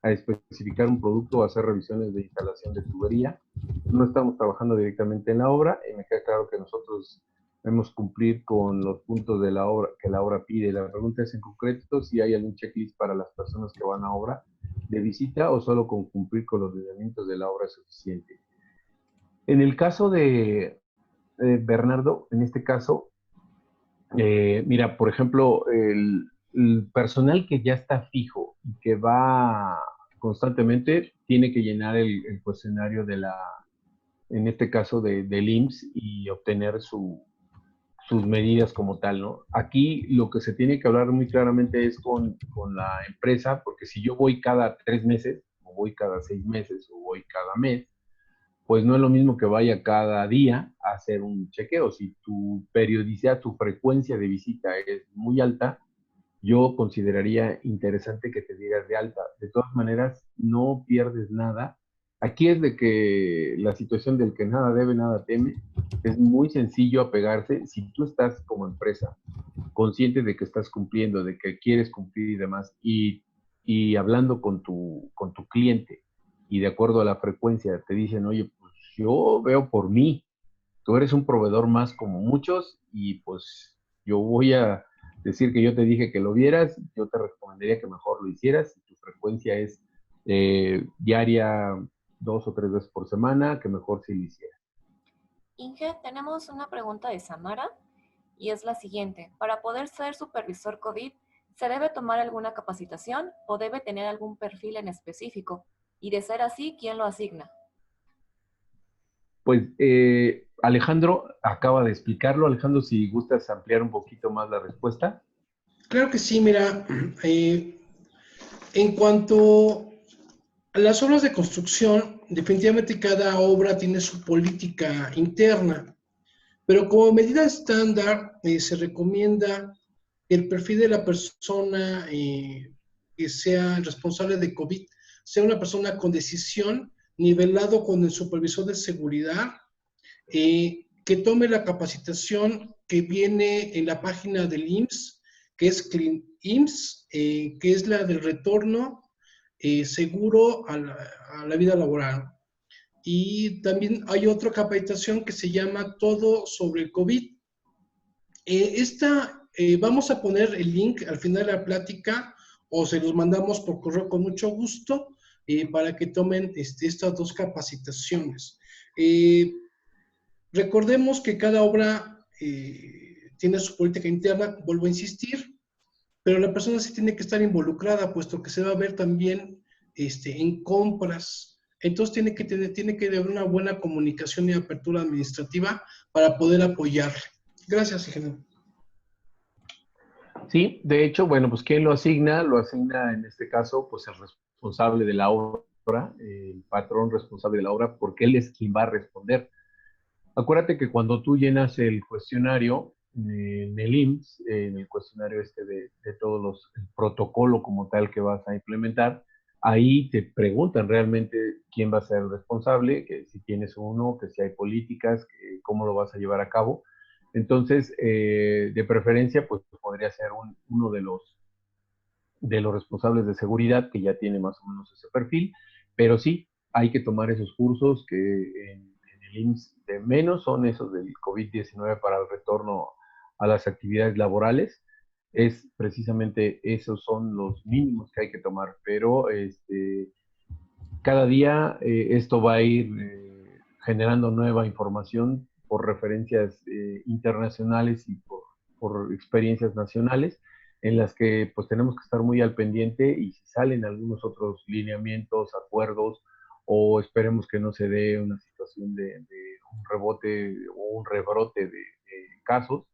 a especificar un producto o hacer revisiones de instalación de tubería. No estamos trabajando directamente en la obra y me queda claro que nosotros debemos cumplir con los puntos de la obra que la obra pide. La pregunta es en concreto si hay algún checklist para las personas que van a obra de visita o solo con cumplir con los lineamientos de la obra es suficiente. En el caso de Bernardo, en este caso, mira, por ejemplo, el personal que ya está fijo y que va constantemente tiene que llenar el cuestionario de la, en este caso del IMSS y obtener sus medidas como tal, ¿no? Aquí lo que se tiene que hablar muy claramente es con la empresa, porque si yo voy cada 3 meses, o voy cada 6 meses, o voy cada mes, pues no es lo mismo que vaya cada día a hacer un chequeo. Si tu periodicidad, tu frecuencia de visita es muy alta, yo consideraría interesante que te dieras de alta. De todas maneras, no pierdes nada. Aquí es de que la situación del que nada debe, nada teme, es muy sencillo apegarse. Si tú estás como empresa consciente de que estás cumpliendo, de que quieres cumplir y demás, y hablando con tu cliente y de acuerdo a la frecuencia te dicen, oye, pues yo veo por mí, tú eres un proveedor más como muchos y pues yo voy a decir que yo te dije que lo vieras, yo te recomendaría que mejor lo hicieras, si tu frecuencia es diaria 2 o 3 veces por semana, que mejor si lo hicieras. Inge, tenemos una pregunta de Samara y es la siguiente. Para poder ser supervisor COVID, ¿se debe tomar alguna capacitación o debe tener algún perfil en específico? Y de ser así, ¿quién lo asigna? Pues Alejandro acaba de explicarlo. Alejandro, si gustas ampliar un poquito más la respuesta. Claro que sí, mira, en cuanto a las obras de construcción, definitivamente cada obra tiene su política interna, pero como medida estándar se recomienda que el perfil de la persona que sea el responsable de COVID sea una persona con decisión, nivelado con el supervisor de seguridad, que tome la capacitación que viene en la página del IMSS, que es Clean IMSS, que es la del retorno seguro a la vida laboral. Y también hay otra capacitación que se llama Todo sobre el COVID. Vamos a poner el link al final de la plática o se los mandamos por correo con mucho gusto para que tomen estas dos capacitaciones. Recordemos que cada obra tiene su política interna, vuelvo a insistir, pero la persona sí tiene que estar involucrada, puesto que se va a ver también en compras. Entonces tiene que haber una buena comunicación y apertura administrativa para poder apoyarle. Gracias, ingeniero. Sí, de hecho, bueno, pues ¿quién lo asigna? Lo asigna en este caso, pues el responsable de la obra, el patrón responsable de la obra, porque él es quien va a responder. Acuérdate que cuando tú llenas el cuestionario en el IMSS, en el cuestionario este de todos los, el protocolo como tal que vas a implementar, ahí te preguntan realmente quién va a ser el responsable, que si tienes uno, que si hay políticas, que cómo lo vas a llevar a cabo. Entonces, de preferencia, pues podría ser uno de los responsables de seguridad que ya tiene más o menos ese perfil, pero sí, hay que tomar esos cursos que en el IMSS de menos son esos del COVID-19 para el retorno a las actividades laborales. Es precisamente esos son los mínimos que hay que tomar, pero cada día esto va a ir generando nueva información por referencias internacionales y por experiencias nacionales en las que pues tenemos que estar muy al pendiente y si salen algunos otros lineamientos, acuerdos o esperemos que no se dé una situación de un rebote o un rebrote de casos,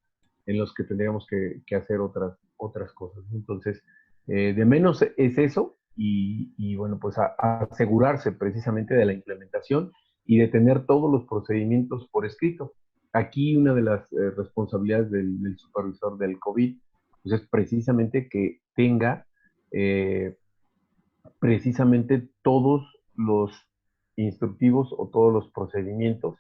en los que tendríamos que hacer otras cosas. Entonces, de menos es eso y bueno, pues a asegurarse precisamente de la implementación y de tener todos los procedimientos por escrito. Aquí una de las responsabilidades del supervisor del COVID pues es precisamente que tenga precisamente todos los instructivos o todos los procedimientos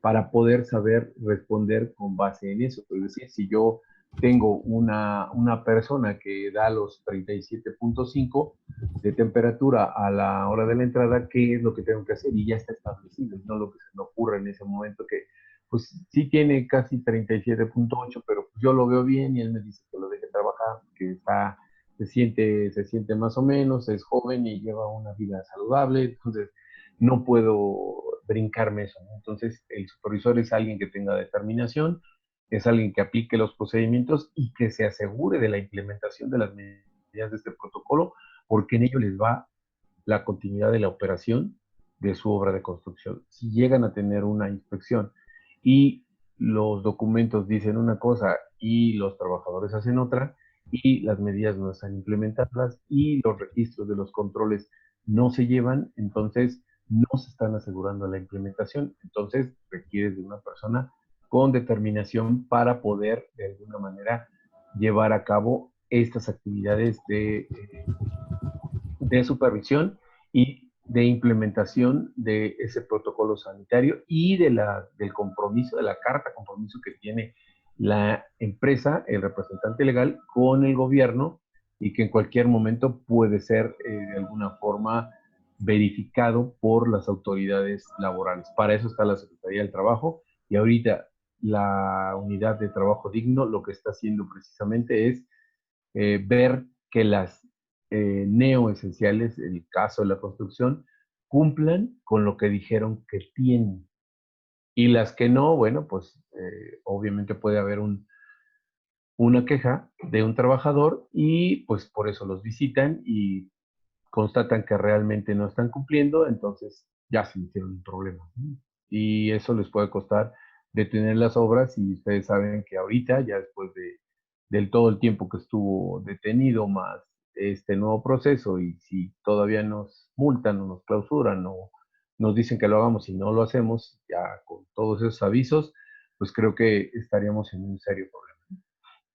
para poder saber responder con base en eso. Es decir, si yo tengo una persona que da los 37.5 de temperatura a la hora de la entrada, ¿qué es lo que tengo que hacer? Y ya está establecido, no lo que se me ocurre en ese momento que pues sí tiene casi 37.8, pero pues yo lo veo bien y él me dice que lo deje trabajar, que se siente más o menos, es joven y lleva una vida saludable, entonces no puedo brincarme eso, ¿no? Entonces el supervisor es alguien que tenga determinación, es alguien que aplique los procedimientos y que se asegure de la implementación de las medidas de este protocolo, porque en ello les va la continuidad de la operación de su obra de construcción. Si llegan a tener una inspección y los documentos dicen una cosa y los trabajadores hacen otra, y las medidas no están implementadas y los registros de los controles no se llevan, entonces no se están asegurando la implementación. Entonces requiere de una persona con determinación para poder de alguna manera llevar a cabo estas actividades de supervisión y de implementación de ese protocolo sanitario y del compromiso, de la carta compromiso que tiene la empresa, el representante legal, con el gobierno y que en cualquier momento puede ser de alguna forma verificado por las autoridades laborales. Para eso está la Secretaría del Trabajo y ahorita la unidad de trabajo digno lo que está haciendo precisamente es ver que las neoesenciales, en el caso de la construcción, cumplan con lo que dijeron que tienen. Y las que no, bueno, pues obviamente puede haber una queja de un trabajador y pues por eso los visitan y constatan que realmente no están cumpliendo, entonces ya se hicieron un problema, ¿no? Y eso les puede costar detener las obras y ustedes saben que ahorita, ya después del todo el tiempo que estuvo detenido, más este nuevo proceso, y si todavía nos multan o nos clausuran o nos dicen que lo hagamos y no lo hacemos, ya con todos esos avisos, pues creo que estaríamos en un serio problema.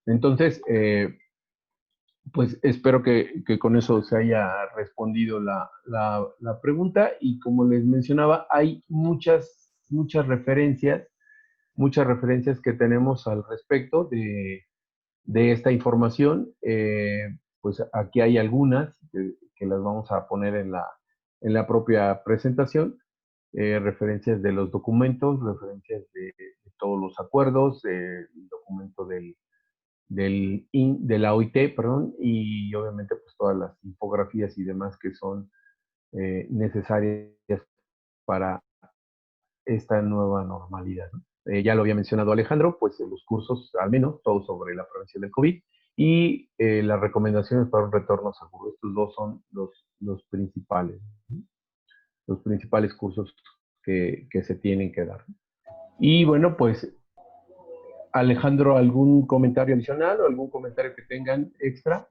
Entonces, pues espero que con eso se haya respondido la pregunta y como les mencionaba, hay muchas referencias que tenemos al respecto de esta información. Pues aquí hay algunas que las vamos a poner en la propia presentación, referencias de los documentos, referencias de todos los acuerdos, el documento de la OIT, perdón, y obviamente pues todas las infografías y demás que son necesarias para esta nueva normalidad, ¿no? Ya lo había mencionado Alejandro, pues los cursos, al menos, todos sobre la prevención del COVID y las recomendaciones para un retorno seguro. Estos dos son los principales, ¿no? Los principales cursos que se tienen que dar. Y bueno, pues Alejandro, ¿algún comentario adicional o algún comentario que tengan extra?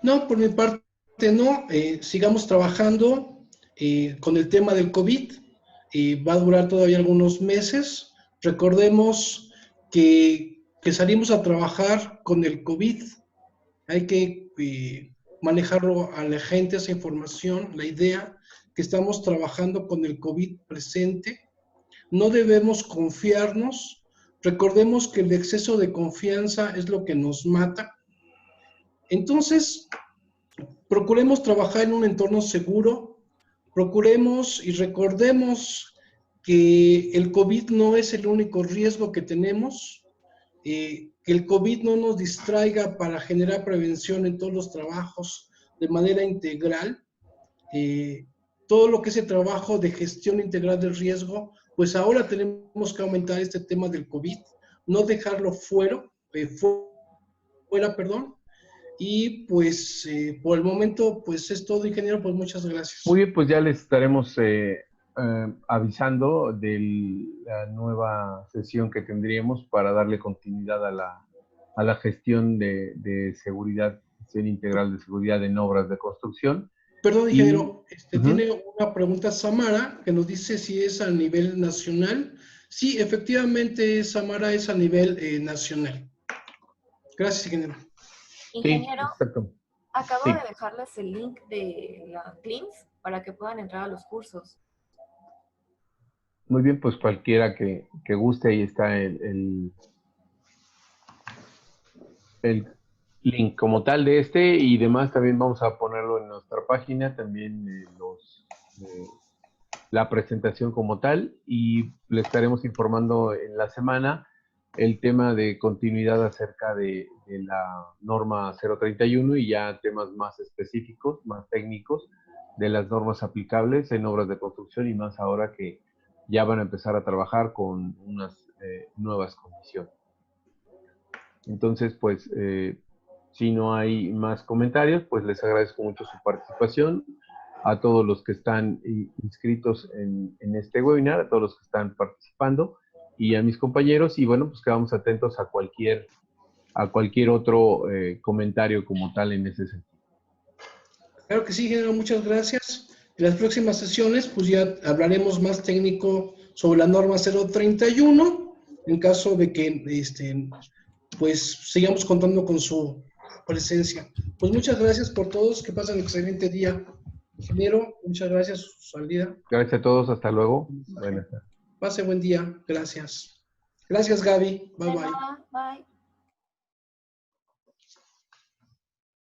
No, por mi parte no. Sigamos trabajando con el tema del COVID. Va a durar todavía algunos meses. Recordemos que salimos a trabajar con el COVID. Hay que manejarlo a la gente, esa información, la idea que estamos trabajando con el COVID presente. No debemos confiarnos. Recordemos que el exceso de confianza es lo que nos mata. Entonces, procuremos trabajar en un entorno seguro, procuremos y recordemos que el COVID no es el único riesgo que tenemos, que el COVID no nos distraiga para generar prevención en todos los trabajos de manera integral. Todo lo que es el trabajo de gestión integral del riesgo, pues ahora tenemos que aumentar este tema del COVID, no dejarlo fuera, perdón. Y pues por el momento, pues es todo, ingeniero, pues muchas Muy gracias. bien, pues ya les estaremos avisando de la nueva sesión que tendríamos para darle continuidad a la gestión de seguridad, gestión integral de seguridad en obras de construcción. Perdón, ingeniero, Uh-huh. tiene una pregunta Samara que nos dice si es a nivel nacional. Sí, efectivamente, Samara es a nivel nacional. Gracias, ingeniero. Ingeniero, Sí, exacto. acabo Sí. de dejarles el link de la CLIMS para que puedan entrar a los cursos. Muy bien, pues cualquiera que guste, ahí está el link como tal de este y demás. También vamos a ponerlo en nuestra página, también la presentación como tal, y le estaremos informando en la semana el tema de continuidad acerca de la norma 031 y ya temas más específicos, más técnicos de las normas aplicables en obras de construcción, y más ahora que ya van a empezar a trabajar con unas nuevas condiciones. Entonces, pues, si no hay más comentarios, pues les agradezco mucho su participación, a todos los que están inscritos en este webinar, a todos los que están participando, y a mis compañeros, y bueno, pues quedamos atentos a cualquier otro comentario como tal en ese sentido. Claro que sí, ingeniero, muchas gracias. En las próximas sesiones, pues ya hablaremos más técnico sobre la norma 031, en caso de que pues sigamos contando con su presencia. Pues muchas gracias por todos, que pasen un excelente día. Ingeniero, muchas gracias por su salida. Gracias a todos, hasta luego. Buenas tardes. Pase buen día, gracias. Gracias, Gaby. Bye, bye. Bye.